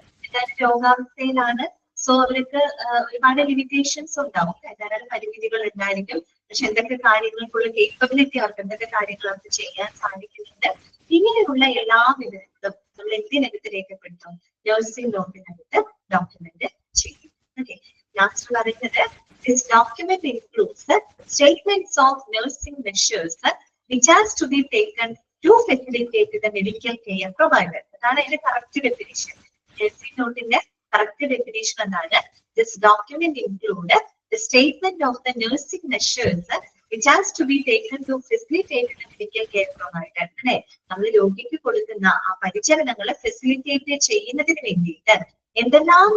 രോഗാവസ്ഥയിലാണ്. സോ അവർക്ക് ഒരുപാട് ലിമിറ്റേഷൻസ് ഉണ്ടാവും, ധാരാളം പരിമിതികൾ ഉണ്ടായിരിക്കും. പക്ഷെ എന്തൊക്കെ കാര്യങ്ങൾക്കുള്ള കേപ്പബിലിറ്റി അവർക്ക്, എന്തൊക്കെ കാര്യങ്ങൾ അവർക്ക് ചെയ്യാൻ സാധിക്കുന്നുണ്ട്, ഇങ്ങനെയുള്ള എല്ലാ വിവരങ്ങളും നമ്മൾ എന്തിനകത്ത് രേഖപ്പെടുത്തും? നഴ്സിംഗ് നോട്ടിനകത്ത് ഡോക്യുമെന്റ് ചെയ്യും. ഓക്കെ, ലാസ്റ്റ് പറയുന്നത് this document includes statements of nursing measures which has to be taken to facilitate the medical care provided. അതാണ് അതിന്റെ കറക്റ്റ് ഡെഫിനിഷൻ. നഴ്സിംഗ് നോട്ടിന്റെ കറക്റ്റ് ഡെഫിനിഷൻ എന്താണ്? This document include the statement of the nursing measures which has to be taken to facilitate the medical care provided. അല്ലെ, നമ്മൾ രോഗിക്ക് കൊടുക്കുന്ന ആ പരിചരണങ്ങളെ facilitate ചെയ്യുന്നതിന് വേണ്ടിയിട്ട് എന്തെല്ലാം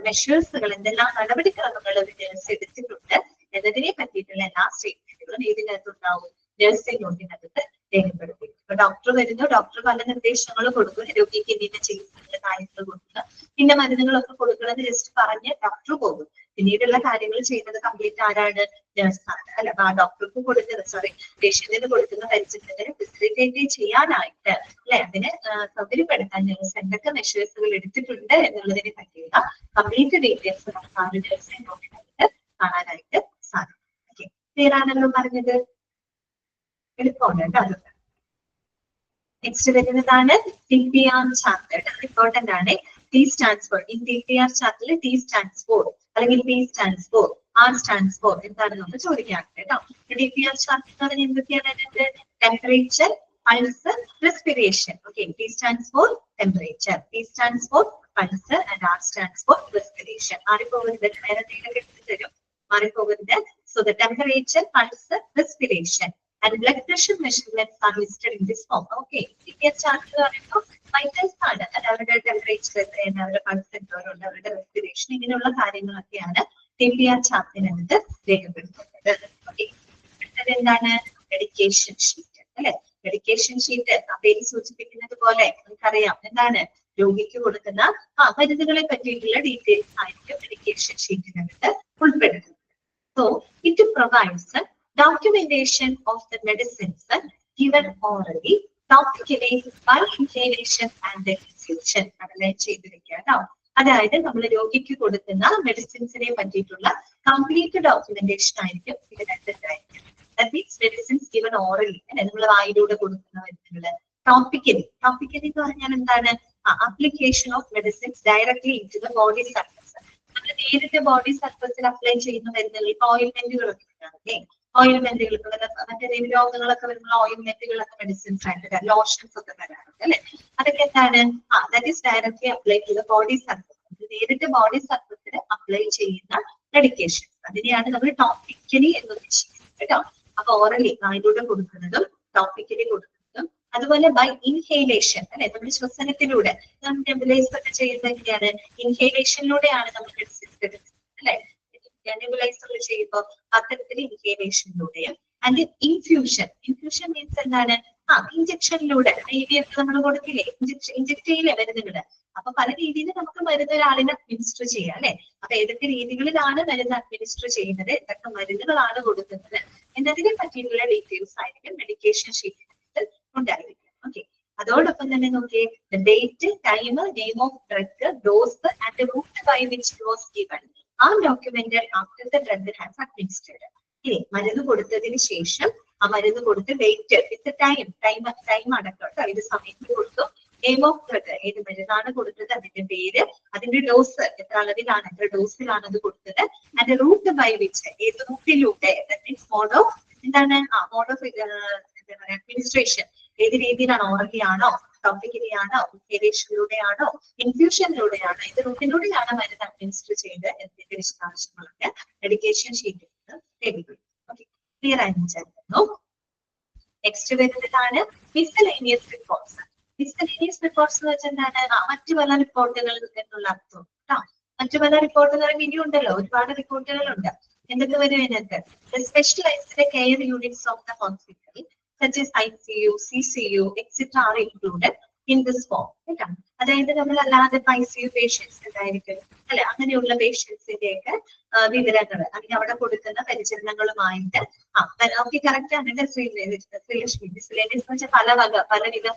മെഷേഴ്സുകൾ, എന്തെല്ലാം നടപടിക്രമങ്ങൾ ഒരു നഴ്സ് എടുത്തിട്ടുണ്ട് എന്നതിനെ പറ്റിയിട്ടുള്ള എല്ലാ സ്റ്റേറ്റ്മെന്റുകളും ഇതിനകത്തുണ്ടാവും, നഴ്സിംഗ് നോട്ടിനകത്ത് രേഖപ്പെടുത്തി. ഇപ്പൊ ഡോക്ടർ വരുന്നു, ഡോക്ടർ പല നിർദ്ദേശങ്ങൾ കൊടുക്കും, രോഗിക്ക് ഇന്ന ചികിത്സകളുടെ കാര്യങ്ങൾ കൊടുക്കുക, പിന്നെ മരുന്നുകളൊക്കെ കൊടുക്കണമെന്ന് ജസ്റ്റ് പറഞ്ഞ് ഡോക്ടർ പോകും. പിന്നീടുള്ള കാര്യങ്ങൾ ചെയ്യുന്നത് കംപ്ലീറ്റ് ആരാണ്? നഴ്സാണ് അല്ലെ. അപ്പൊ ആ ഡോക്ടർക്ക് കൊടുക്കുന്ന പേഷ്യന്റിന് കൊടുക്കുന്ന പരിചരണത്തിന് ഫെസിലിറ്റേറ്റ് ചെയ്യാനായിട്ട് അല്ലെ, അതിന് സൗകര്യപ്പെടുത്താൻ നഴ്സ് എന്തൊക്കെ മെഷേഴ്സുകൾ എടുത്തിട്ടുണ്ട് എന്നുള്ളതിനെ പറ്റിയുള്ള കംപ്ലീറ്റ് ഡീറ്റെയിൽസ് നമുക്ക് ആ ഒരു നഴ്സിംഗ് നോട്ടിനകത്ത് കാണാനായിട്ട് സാധിക്കും. ഓക്കെ, ക്ലിയർ ആണല്ലോ പറഞ്ഞത്? എളുപ്പമുണ്ട് കേട്ടോ. നെക്സ്റ്റ് വരുന്നതാണ് TPR ചാർട്ട്. ഇമ്പോർട്ടന്റ് ആണ്. T stands for in TPR ചാർട്ടിൽ T stands for അല്ലെങ്കിൽ P stands for R stands for എന്താണെന്ന് ചോദിക്കാറുണ്ട് കേട്ടോ. TPR ചാർട്ട് എന്ന് പറഞ്ഞാൽ എന്തൊക്കെയാണ്? Temperature, pulse, respiration. Okay, T stands for temperature, P stands for pulse and R stands for respiration. മാറിപ്പോകുന്നത് വേറെ എന്തെങ്കിലും എടുത്തു തരും, മാറിപ്പോകുന്നത്. So the temperature, pulse, respiration and blood pressure measurements are listed in this form. Okay, TPR chart എന്ന് പറയുമ്പോൾ vitals ആണ്, അവരുടെ temperature എത്രയാണ്, അവരുടെ പൾസ് എന്തോരുണ്ട്, അവരുടെ റെസ്പിറേഷൻ, ഇങ്ങനെയുള്ള കാര്യങ്ങളൊക്കെയാണ് TPR ചാർട്ടിനകത്ത് രേഖപ്പെടുത്തുന്നത്. ഓക്കെ, എന്താണ്? മെഡിക്കേഷൻ ഷീറ്റ് അല്ലെ. മെഡിക്കേഷൻ ഷീറ്റ് ആ പേര് സൂചിപ്പിക്കുന്നത് പോലെ നമുക്കറിയാം എന്താണ് രോഗിക്ക് കൊടുക്കുന്ന മരുന്നുകളെ പറ്റിയിട്ടുള്ള ഡീറ്റെയിൽസ് ആയിരിക്കും മെഡിക്കേഷൻ ഷീറ്റിനകത്ത് ഉൾപ്പെടുത്തുന്നത്. So it provides documentation of the medicines given orally, topically, by inhalation and infusion. അതെല്ലാം ചെയ്തിരിക്കുക കേട്ടോ. അതായത് നമ്മൾ രോഗിക്ക് കൊടുക്കുന്ന മെഡിസിൻസിനെ പറ്റിയിട്ടുള്ള കംപ്ലീറ്റ് ഡോക്യുമെന്റേഷൻ ആയിരിക്കും ഇതിനകത്തുണ്ടായിരിക്കും. That means medicines given orally, നമ്മൾ വായിലൂടെ കൊടുക്കുന്ന മരുന്നുകള്. ടോപ്പിക്കലി എന്ന് പറഞ്ഞാൽ എന്താണ്? Application of medicines directly into the body surface. നമ്മൾ നേരിട്ട് ബോഡി സർഫസിൽ അപ്ലൈ ചെയ്യുന്ന മരുന്നുകൾ, ഇപ്പൊ ഓയിൽമെന്റുകളൊക്കെ ഉണ്ടാകും. ഓയിൽമെന്റുകൾ മറ്റേ രോഗങ്ങളൊക്കെ വരുമ്പോൾ ഓയിൽമെന്റുകളൊക്കെ മെഡിസിൻസ് ആയിട്ട് ലോഷൻസ് ഒക്കെ വരാറുണ്ട് അല്ലെ. അതൊക്കെ എന്താണ്? That is directly apply to the body surface. നേരിട്ട് ബോഡി സർഫസിൽ അപ്ലൈ ചെയ്യുന്ന മെഡിക്കേഷൻ, അതിനെയാണ് നമ്മൾ ടോപ്പിക്കലി എന്ന് ഉദ്ദേശിക്കുന്നത് കേട്ടോ. അപ്പൊ ഓറലി വായിലൂടെ കൊടുക്കുന്നതും ടോപ്പിക്കലി കൊടുക്കുന്നതും, അതുപോലെ ബൈ ഇൻഹേലേഷൻ അല്ലെ, നമ്മൾ ശ്വസനത്തിലൂടെ നെബുലൈസ് ഒക്കെ ചെയ്യുന്നത് എങ്ങനെയാണ്? ഇൻഹേലേഷനിലൂടെയാണ് നമ്മൾ മെഡിസിൻസ് എടുക്കുന്നത് അല്ലെ. നെബുലൈസ് ഒക്കെ ചെയ്യുമ്പോൾ അത്തരത്തിൽ ഇൻഹേലേഷനിലൂടെയും. ആൻഡ് ഇൻഫ്യൂഷൻ മീൻസ് എന്താണ്? ഇഞ്ചക്ഷനിലൂടെ ഒക്കെ നമ്മൾ കൊടുക്കില്ലേ, ഇഞ്ചക്ട് ചെയ്യില്ലേ മരുന്നുകള്. അപ്പൊ പല രീതിയിൽ നമുക്ക് മരുന്ന് ഒരാളിനെ അഡ്മിനിസ്റ്റർ ചെയ്യാം അല്ലെ. അപ്പൊ ഏതൊക്കെ രീതികളിലാണ് മരുന്ന് അഡ്മിനിസ്റ്റർ ചെയ്യുന്നത്, എന്തൊക്കെ മരുന്നുകളാണ് കൊടുക്കുന്നത് എന്നതിനെ പറ്റിയിട്ടുള്ള ഡീറ്റെയിൽസ് ആയിരിക്കും മെഡിക്കേഷൻ ഷീറ്റിനകത്ത് ഉണ്ടായിരിക്കും. ഓക്കെ, അതോടൊപ്പം തന്നെ നോക്കിയേ, date, time, name of drug, dose and route by which was given are documented after the drug has administered. ഇനി മരുന്ന് കൊടുത്തതിന് ശേഷം ആ മരുന്ന് കൊടുത്ത് ഡേറ്റ് വിത്ത് ടൈം അടക്കം കേട്ടോ, ഇത് സമയത്ത് കൊടുത്തു. നെയിം ഓഫ് ഡ്രഗ്, ഏത് മരുന്നാണ് കൊടുത്തത്, അതിന്റെ പേര്, അതിന്റെ ഡോസ്, എത്ര അളവിലാണ്, എത്ര ഡോസിലാണ് അത് കൊടുത്തത്. ആൻഡ് റൂട്ട് ബൈ വിച്ച്, ഏത് റൂട്ടിലൂടെ, മോഡ് ഓഫ് എന്താണ്, മോഡ് ഓഫ് എന്താ പറയാ അഡ്മിനിസ്ട്രേഷൻ, ഏത് രീതിയിലാണ്, ഓറലി ആണോ, ടോപ്പിക്കലി ആണോ, ഇൻഹേലേഷനിലൂടെയാണോ, ഇൻഫ്യൂഷനിലൂടെയാണോ, ഏത് റൂട്ടിലൂടെയാണ് മരുന്ന് അഡ്മിനിസ്റ്റർ ചെയ്ത് എന്നതിന്റെ വിശദാംശങ്ങളൊക്കെ മെഡിക്കേഷൻ ഷീറ്റിൽ രേഖപ്പെടുത്തും. ഓക്കെ, ക്ലിയർ ആയി വിചാരിക്കുന്നു. നെക്സ്റ്റ് വരുന്നതാണ് മിസ്സലേനിയസ് റിപ്പോർട്ട്സ്. മിസ്സലേനിയസ് റിപ്പോർട്ട്സ് എന്ന് വെച്ചാൽ എന്താണ്? മറ്റു പല റിപ്പോർട്ടുകൾ എന്നുള്ള അർത്ഥം കേട്ടോ. മറ്റു പല റിപ്പോർട്ടുകൾ ഇനിയും ഉണ്ടല്ലോ, ഒരുപാട് റിപ്പോർട്ടുകളുണ്ട്. എന്തൊക്കെ വരും ഇതിനകത്ത്? Specialised care units of the hospital such as ICU, CCU, etc. are included in this form. അതായത് നമ്മൾ അല്ലാതെ ICU പേഷ്യൻസ് ഉണ്ടായിരിക്കും അല്ലെ, അങ്ങനെയുള്ള പേഷ്യൻസിന്റെയൊക്കെ വിവരങ്ങൾ അല്ലെങ്കിൽ അവിടെ കൊടുക്കുന്ന പരിചരണങ്ങളുമായിട്ട് നമുക്ക് കറക്റ്റ് ആണ് പലവിധ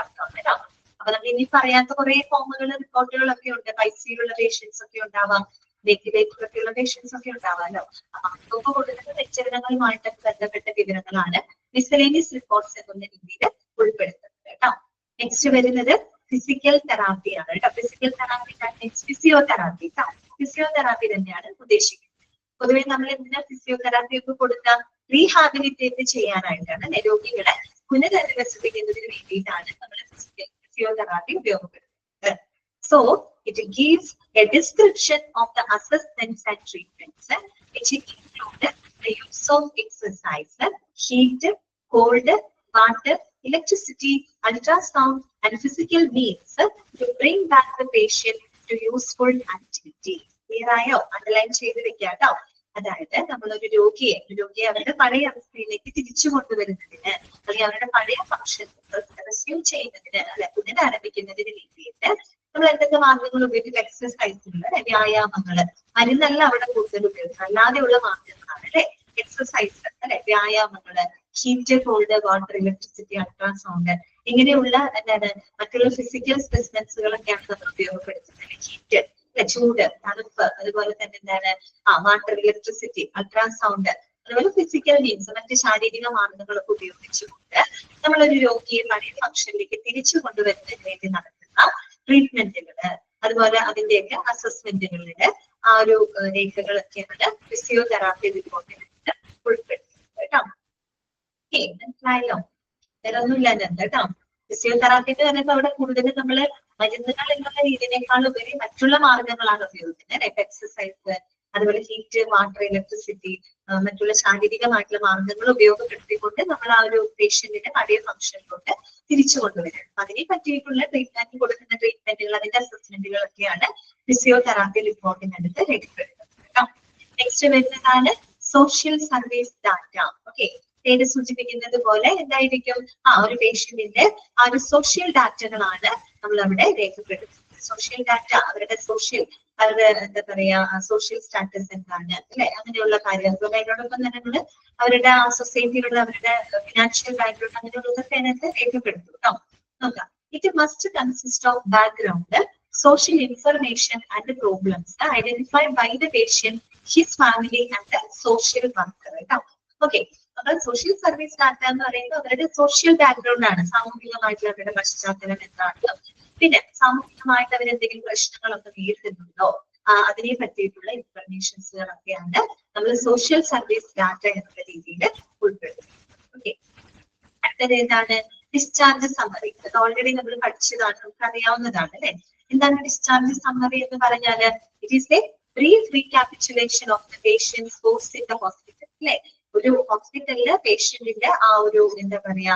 അർത്ഥം കേട്ടോ. അപ്പൊ നമ്മൾ ഇനി പറയാത്ത കുറെ ഫോമുകൾ, റിപ്പോർട്ടുകളൊക്കെ ഉണ്ട്. ICUലുള്ള പേഷ്യൻസ് ഒക്കെ ഉണ്ടാവാം, വെന്റിലേറ്ററിലൊക്കെയുള്ള പേഷ്യൻസ് ഒക്കെ ഉണ്ടാവാമല്ലോ. അപ്പൊ അതൊക്കെ കൊടുക്കുന്ന പരിചരണങ്ങളുമായിട്ടൊക്കെ ബന്ധപ്പെട്ട വിവരങ്ങളാണ് മിസ്സലേനിയസ് റിപ്പോർട്ട്സ് എന്ന രീതിയിൽ ഉൾപ്പെടുത്തുന്നത് കേട്ടോ. നെക്സ്റ്റ് വരുന്നത് ഫിസിക്കൽ തെറാപ്പിയാണ് കേട്ടോ. Physical therapy means physiotherapy. Physiotherapy തന്നെയാണ് ഉദ്ദേശിക്കുന്നത്. പൊതുവെ നമ്മൾ എന്തിനാ ഫിസിയോതെറാപ്പി ഒക്കെ കൊടുക്കുക? റീഹാബിലിറ്റേറ്റ് ചെയ്യാനായിട്ടാണ്, രോഗികളെ പുനരധിവസിപ്പിക്കുന്നതിന് വേണ്ടിയിട്ടാണ് നമ്മൾ ഫിസിയോതെറാപ്പി ഉപയോഗപ്പെടുത്തുന്നത്. So it gives a description of the assessments and treatments which include the use of exercise, heat, cold, water, electricity, ultrasound and physical means to bring back the patient to useful activity. Clear ആയോ? Underline ചെയ്ത് വെക്കുക കേട്ടോ. അതായത് നമ്മളൊരു രോഗിയെ അവരുടെ പഴയ അവസ്ഥയിലേക്ക് തിരിച്ചു കൊണ്ടുവരുന്നതിന് അല്ലെങ്കിൽ അവരുടെ പഴയ ഫംഗ്ഷൻ റെസ്യൂം ചെയ്യുന്നതിന് അല്ലെ, പുനരാരംഭിക്കുന്നതിന് വേണ്ടിയിട്ട് നമ്മൾ എന്തൊക്കെ മാർഗങ്ങൾ ഉപയോഗിക്കും? എക്സസൈസുകൾ, വ്യായാമങ്ങള്, മരുന്നല്ല അവിടെ കൂടുതൽ ഉപയോഗിക്കുന്നത്, അല്ലാതെയുള്ള മാർഗങ്ങളാണ് അല്ലെ. എക്സസൈസ് അല്ലെ, വ്യായാമങ്ങള്, heat, cold, water, electricity, ultrasound, ഇങ്ങനെയുള്ള എന്താണ് മറ്റുള്ള ഫിസിക്കൽ സ്പെസിമെൻസുകളൊക്കെയാണ് നമ്മൾ ഉപയോഗപ്പെടുത്തുന്നത്. ഹീറ്റ്, ചൂട്, തണുപ്പ്, അതുപോലെ തന്നെ എന്താണ് വാട്ടർ, ഇലക്ട്രിസിറ്റി, അൾട്രാസൗണ്ട്, അതുപോലെ ഫിസിക്കൽ മീൻസ് മറ്റ് ശാരീരിക മാർഗങ്ങളൊക്കെ ഉപയോഗിച്ചുകൊണ്ട് നമ്മളൊരു രോഗിയെ പഴയ ഫംഗ്ഷനിലേക്ക് തിരിച്ചു കൊണ്ടുവരുന്നതിന് വേണ്ടി നടത്തുന്ന ട്രീറ്റ്മെന്റുകള്, അതുപോലെ അതിന്റെയൊക്കെ അസസ്മെന്റുകളുടെ ആ ഒരു രേഖകളൊക്കെയാണ് ഫിസിയോതെറാപ്പി റിപ്പോർട്ടിനകത്ത് ഉൾപ്പെടുത്തുന്നത് കേട്ടോ. മനസ്സിലായല്ലോ? വേറെ ഒന്നുമില്ല കേട്ടോ. ഫിസിയോതെറാപ്പി എന്ന് പറയുമ്പോൾ അവിടെ കൂടുതൽ നമ്മള് മരുന്നുകൾ എന്നുള്ള രീതിനേക്കാൾ ഉപരി മറ്റുള്ള മാർഗങ്ങളാണ് ഉപയോഗിക്കുന്നത്. എക്സസൈസ്, അതുപോലെ ഹീറ്റ്, വാട്ടർ, ഇലക്ട്രിസിറ്റി, മറ്റുള്ള ശാരീരികമായിട്ടുള്ള മാർഗങ്ങൾ ഉപയോഗപ്പെടുത്തിക്കൊണ്ട് നമ്മൾ ആ ഒരു പേഷ്യന്റിന്റെ പഴയ ഫംഗ്ഷനിലോട്ട് തിരിച്ചു കൊണ്ടുവരും. അതിനെ പറ്റിയിട്ടുള്ള ട്രീറ്റ്മെന്റ് കൊടുക്കുന്ന ട്രീറ്റ്മെന്റുകൾ, അതിന്റെ അസസ്മെന്റുകളൊക്കെയാണ് ഫിസിയോതെറാപ്പി റിപ്പോർട്ടിനടുത്ത് രേഖപ്പെടുത്തുന്നത് കേട്ടോ. നെക്സ്റ്റ് വരുന്നതാണ് സോഷ്യൽ സർവീസ് ഡാറ്റ. ഓക്കെ, പേര് സൂചിപ്പിക്കുന്നത് പോലെ എന്തായിരിക്കും, ഒരു പേഷ്യന്റിന്റെ ആ ഒരു സോഷ്യൽ ഡാറ്റകളാണ് നമ്മൾ അവിടെ രേഖപ്പെടുത്തുന്നത്. സോഷ്യൽ ഡാറ്റ, അവരുടെ സോഷ്യൽ, അവരുടെ എന്താ പറയാ സോഷ്യൽ സ്റ്റാറ്റസ് എന്താണ്, അല്ലെ, അങ്ങനെയുള്ള കാര്യം. അതുപോലെ അതിനോടൊപ്പം തന്നെ നമ്മള് അവരുടെ ആ സൊസൈറ്റിയിലുള്ള അവരുടെ ഫിനാൻഷ്യൽ ബാക്ക്ഗ്രൗണ്ട് അങ്ങനെയുള്ളതൊക്കെ അതിനകത്ത് രേഖപ്പെടുത്തും കേട്ടോ. നോക്കാം. It must consist of background, social information and problems identified by the patient, his family and the social worker. Okay. അപ്പോൾ സോഷ്യൽ സർവീസ് ഡാറ്റ എന്ന് പറയുന്നത് അവരുടെ സോഷ്യൽ ബാക്ക്ഗ്രൗണ്ട് ആണ്, സാമൂഹികമായിട്ടുള്ള അവരുടെ പശ്ചാത്തലം എന്താണ്, പിന്നെ സാമൂഹികമായിട്ട് അവർ എന്തെങ്കിലും പ്രശ്നങ്ങളൊക്കെ നേരിടുന്നുണ്ടോ, അതിനെ പറ്റിയിട്ടുള്ള ഇൻഫർമേഷൻസുകളൊക്കെയാണ് നമ്മൾ സോഷ്യൽ സർവീസ് ഡാറ്റ എന്നുള്ള രീതിയിൽ ഉൾപ്പെടുത്തുന്നത്. ഓക്കെ. അടുത്തത് എന്താണ്? Discharge summary. അത് ഓൾറെഡി നമ്മൾ പഠിച്ചതാണ്, നമുക്ക് അറിയാവുന്നതാണ് അല്ലെ. എന്താണ് ഡിസ്ചാർജ് സമ്മറി എന്ന് പറഞ്ഞാല്? It is a brief recapitulation of the patient's course in the hospital അല്ലെ. ഒരു ഹോസ്പിറ്റലില് പേഷ്യന്റിന്റെ ആ ഒരു എന്താ പറയാ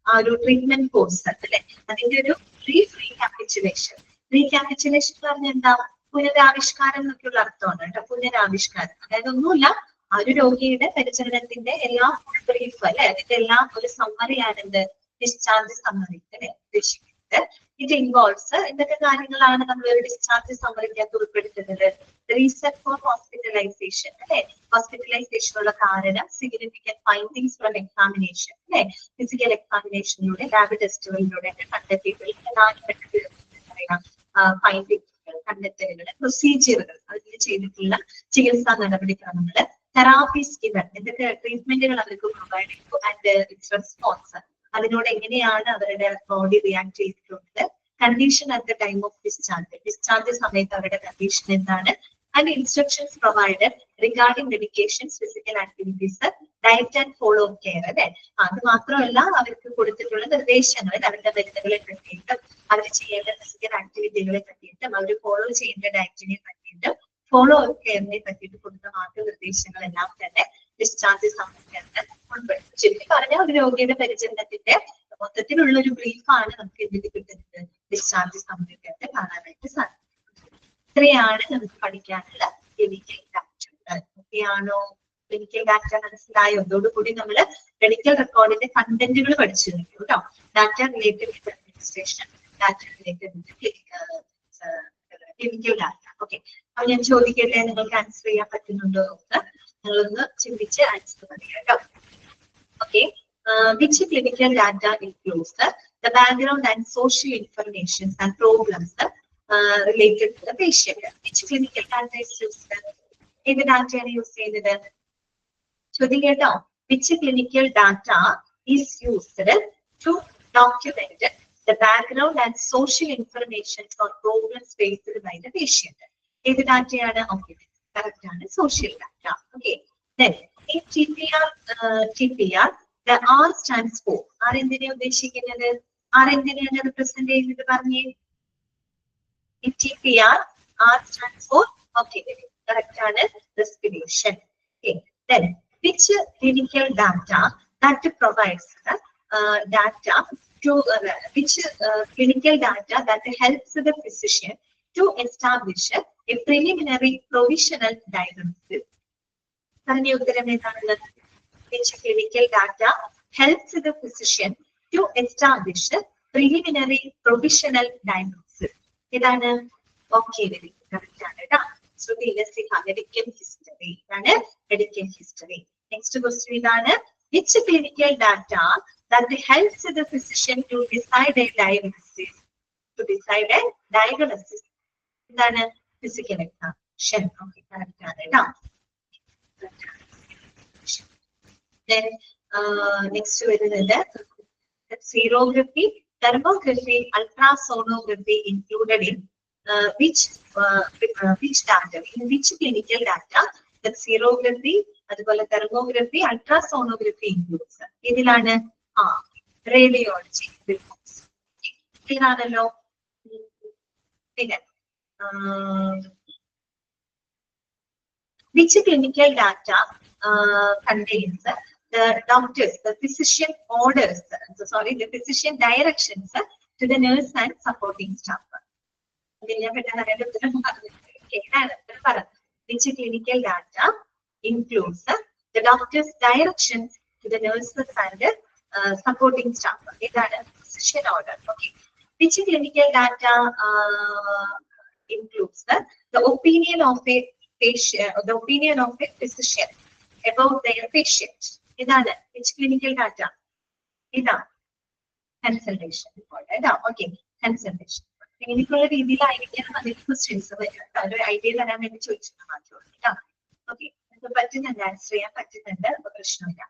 ആ ഒരു ട്രീറ്റ്മെന്റ് കോഴ്സ് അല്ലെ, അതിന്റെ ഒരു ബ്രീഫ് റീക്യാപിറ്റുലേഷൻ. റീക്യാപിറ്റുലേഷൻ എന്ന് പറഞ്ഞാൽ എന്താ? പുനരാവിഷ്കാരം എന്നൊക്കെയുള്ള അർത്ഥമാണ് കേട്ടോ. പുനരാവിഷ്കാരം അതായത് ഒന്നുമില്ല, ആ ഒരു രോഗിയുടെ പരിചരണത്തിന്റെ എല്ലാം ബ്രീഫ് അല്ലെ, അതിന്റെ എല്ലാം ഒരു സമ്മറിയാണ് എന്ത് ഡിസ്ചാർജ് സമ്മറി അല്ലെ ഉദ്ദേശിക്കുന്നത്. ഇറ്റ് ഇൻവോൾവ്സ് എന്തൊക്കെ കാര്യങ്ങളാണ് നമ്മൾ ഒരു ഡിസ്ചാർജ് സമ്മറിക്കകത്ത് ഉൾപ്പെടുത്തുന്നത്? റീസൺ ഫോർ ഹോസ്പിറ്റലൈസേഷൻ അല്ലെ, ഹോസ്പിറ്റലൈസേഷനുള്ള കാരണം, സിഗ്നിഫിക്കന്റ് ഫൈൻഡിങ്സ് ഫ്രം എക്സാമിനേഷൻ അല്ലെ, ഫിസിക്കൽ എക്സാമിനേഷനിലൂടെ ലാബ് ടെസ്റ്റുകളിലൂടെ കണ്ടെത്തിയിട്ടുള്ള പ്രധാനപ്പെട്ട ഫൈൻഡിങ്സുകൾ, കണ്ടെത്തലുകൾ, പ്രൊസീജിയറുകൾ, അതിൽ ചെയ്തിട്ടുള്ള ചികിത്സാ നടപടിക്രമങ്ങള്, തെറാപ്പീസ് ഗിവൺ, എന്തൊക്കെ ട്രീറ്റ്മെന്റുകൾ അവർക്ക് പ്രൊവൈഡ് ചെയ്തു, ആൻഡ് ഇറ്റ്സ് റെസ്പോൺസ്, അതിനോട് എങ്ങനെയാണ് അവരുടെ ബോഡി റിയാക്ട് ചെയ്തിട്ടുള്ളത്, condition at the time of discharge, discharge സമയത്ത് അവരുടെ കണ്ടീഷൻ എന്താണ്, and instructions provided regarding medications, physical activities, diet and follow up care അല്ലെ. അത് മാത്രമല്ല അവർക്ക് കൊടുത്തിട്ടുള്ള നിർദ്ദേശങ്ങൾ, അവരുടെ മരുന്നുകളെ പറ്റിയിട്ടും അവർ ചെയ്യേണ്ട ഫിസിക്കൽ ആക്ടിവിറ്റികളെ പറ്റിയിട്ടും അവർ ഫോളോ ചെയ്യേണ്ട ഡയറ്റിനെ പറ്റിയിട്ടും ഫോളോ അപ്പ് കെയറിനെ പറ്റിയിട്ട് കൊടുത്ത മാർഗനിർദ്ദേശങ്ങളെല്ലാം തന്നെ ഡിസ്ചാർജ് സമയത്ത് ഉൾപ്പെടുത്തും. ചുരുക്കി പറഞ്ഞാൽ ഒരു രോഗിയുടെ പരിചരണത്തിന്റെ മൊത്തത്തിലുള്ള ഒരു ബ്രീഫാണ് നമുക്ക് ഇതിൽ കിട്ടുന്നത് ഡിസ്ചാർജ് സമയത്ത് കാണാനായിട്ട് സാധിക്കും. ഇത്രയാണ് നമുക്ക് പഠിക്കാനുള്ള ക്ലിനിക്കൽ ഡാറ്റ. ഓക്കെയാണോ? ക്ലിനിക്കൽ ഡാറ്റ മനസ്സിലായോ? അതോടുകൂടി നമ്മൾ മെഡിക്കൽ റെക്കോർഡിന്റെ കണ്ടന്റുകൾ പഠിച്ചു കഴിഞ്ഞു കേട്ടോ. Data related with administration, data related with clinical data. Okay. അപ്പൊ ഞാൻ ചോദിക്കട്ടെ, നിങ്ങൾക്ക് ആൻസർ ചെയ്യാൻ പറ്റുന്നുണ്ടോ എന്ന് നിങ്ങളൊന്ന് ചിന്തിച്ച് ആൻസർ പറയുക കേട്ടോ. Okay. Which clinical data includes the background and social information and problems related to the patient? Which clinical data is used? ഏത് ഡാറ്റയാണ് യൂസ് ചെയ്യുന്നത്? ചോദ്യം കേട്ടോ. Which clinical data is used to document the background and social information or problems faced by the patient? ഏത് ഡാറ്റയാണ്? Okay, correct ആണ്, social data. Okay. Then in TPR the R stands for, R എന്തിനെ ഉദ്ദേശിക്കുന്നത്? R എന്തിനെയാണ് represent ചെയ്യുന്നത് പറഞ്ഞേ? In TPR R stands for, okay, correct ആണ്, respiration. Okay. Then which clinical data that provides data to which clinical data that helps the physician to establish a preliminary provisional diagnosis? പറഞ്ഞ ഉത്തരം ഏതാണുള്ളത്? Which clinical data helps the physician to establish preliminary provisional diagnosis? ഇതാണ്. Okay, correct ആണ് കേട്ടോ. So medical history ആണ്, medical history. Next question ഇതാണ്. Which clinical data that helps the physician to decide a diagnosis? To decide a diagnosis. ഇതാണ് physical examination. Okay, correct ആണ് കേട്ടോ. Then next വരുന്നത് serography, thermography, ultrasonography included in which data? In which clinical data the serography, അതുപോലെ thermography, ultrasonography includes? ഇതിലാണ് radiology reports. ഇതാണല്ലോ. പിന്നെ which clinical data contains the doctors, the physician orders, the physician directions to the nurse and supporting staff? Which clinical data includes the doctor's directions to the nurses and supporting staff. ഇതാണ് physician order. Okay. Which clinical data includes the opinion of a patient, the opinion of a physician about their patient. ഇതാണ് which clinical data? ഇതാണ് consultation report. Okay, consultation. ഇങ്ങനെയൊക്കെയുള്ള രീതിയിലായിരിക്കണം അതിൽ questions വരിക. ഒരു idea തരാൻ വേണ്ടി ചോദിച്ചിട്ട് മാത്രമേ കേട്ടോ. ഓക്കെ, നമുക്ക് പറ്റുന്നുണ്ട്, ആൻസർ ചെയ്യാൻ പറ്റുന്നുണ്ട്, അപ്പൊ പ്രശ്നമില്ല.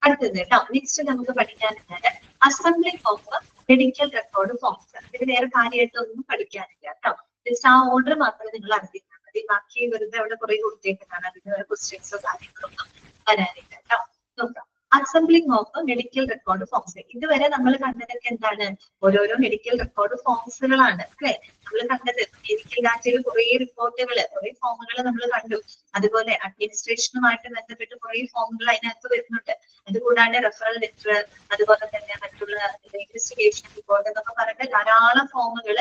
അടുത്തത് കേട്ടോ, നെക്സ്റ്റ് നമുക്ക് പഠിക്കാനുള്ളത് assembling of medical record forms. ഇതിന് വേറെ കാര്യമായിട്ടൊന്നും പഠിക്കാനില്ല കേട്ടോ. ജസ്റ്റ് ആ ഓർഡർ മാത്രമേ നിങ്ങൾ അറിഞ്ഞിരുന്നാൽ മതി. ബാക്കി വെറുതെ അവിടെ കുറെ കൊടുത്തേക്കുന്നതാണ്, അതിന് വേറെ ക്വസ്റ്റ്യൻസോ കാര്യങ്ങളൊന്നും വരാനില്ല കേട്ടോ. നോക്കാം. Assembling of medical record forms. ഇതുവരെ നമ്മൾ കണ്ടതൊക്കെ എന്താണ്? ഓരോരോ മെഡിക്കൽ റെക്കോർഡ് ഫോംസുകളാണ് അല്ലെ നമ്മൾ കണ്ടത്. മെഡിക്കൽ ഡാറ്റയിൽ കുറെ റിപ്പോർട്ടുകൾ, കുറെ ഫോമുകൾ നമ്മൾ കണ്ടു. അതുപോലെ അഡ്മിനിസ്ട്രേഷനുമായിട്ട് ബന്ധപ്പെട്ട് കുറെ ഫോമുകൾ അതിനകത്ത് വരുന്നുണ്ട്. അതുകൂടാതെ റെഫറൽ ലെറ്റർ, അതുപോലെ തന്നെ മറ്റുള്ള ഇൻവെസ്റ്റിഗേഷൻ റിപ്പോർട്ട് എന്നൊക്കെ പറഞ്ഞിട്ട് ധാരാളം ഫോമുകൾ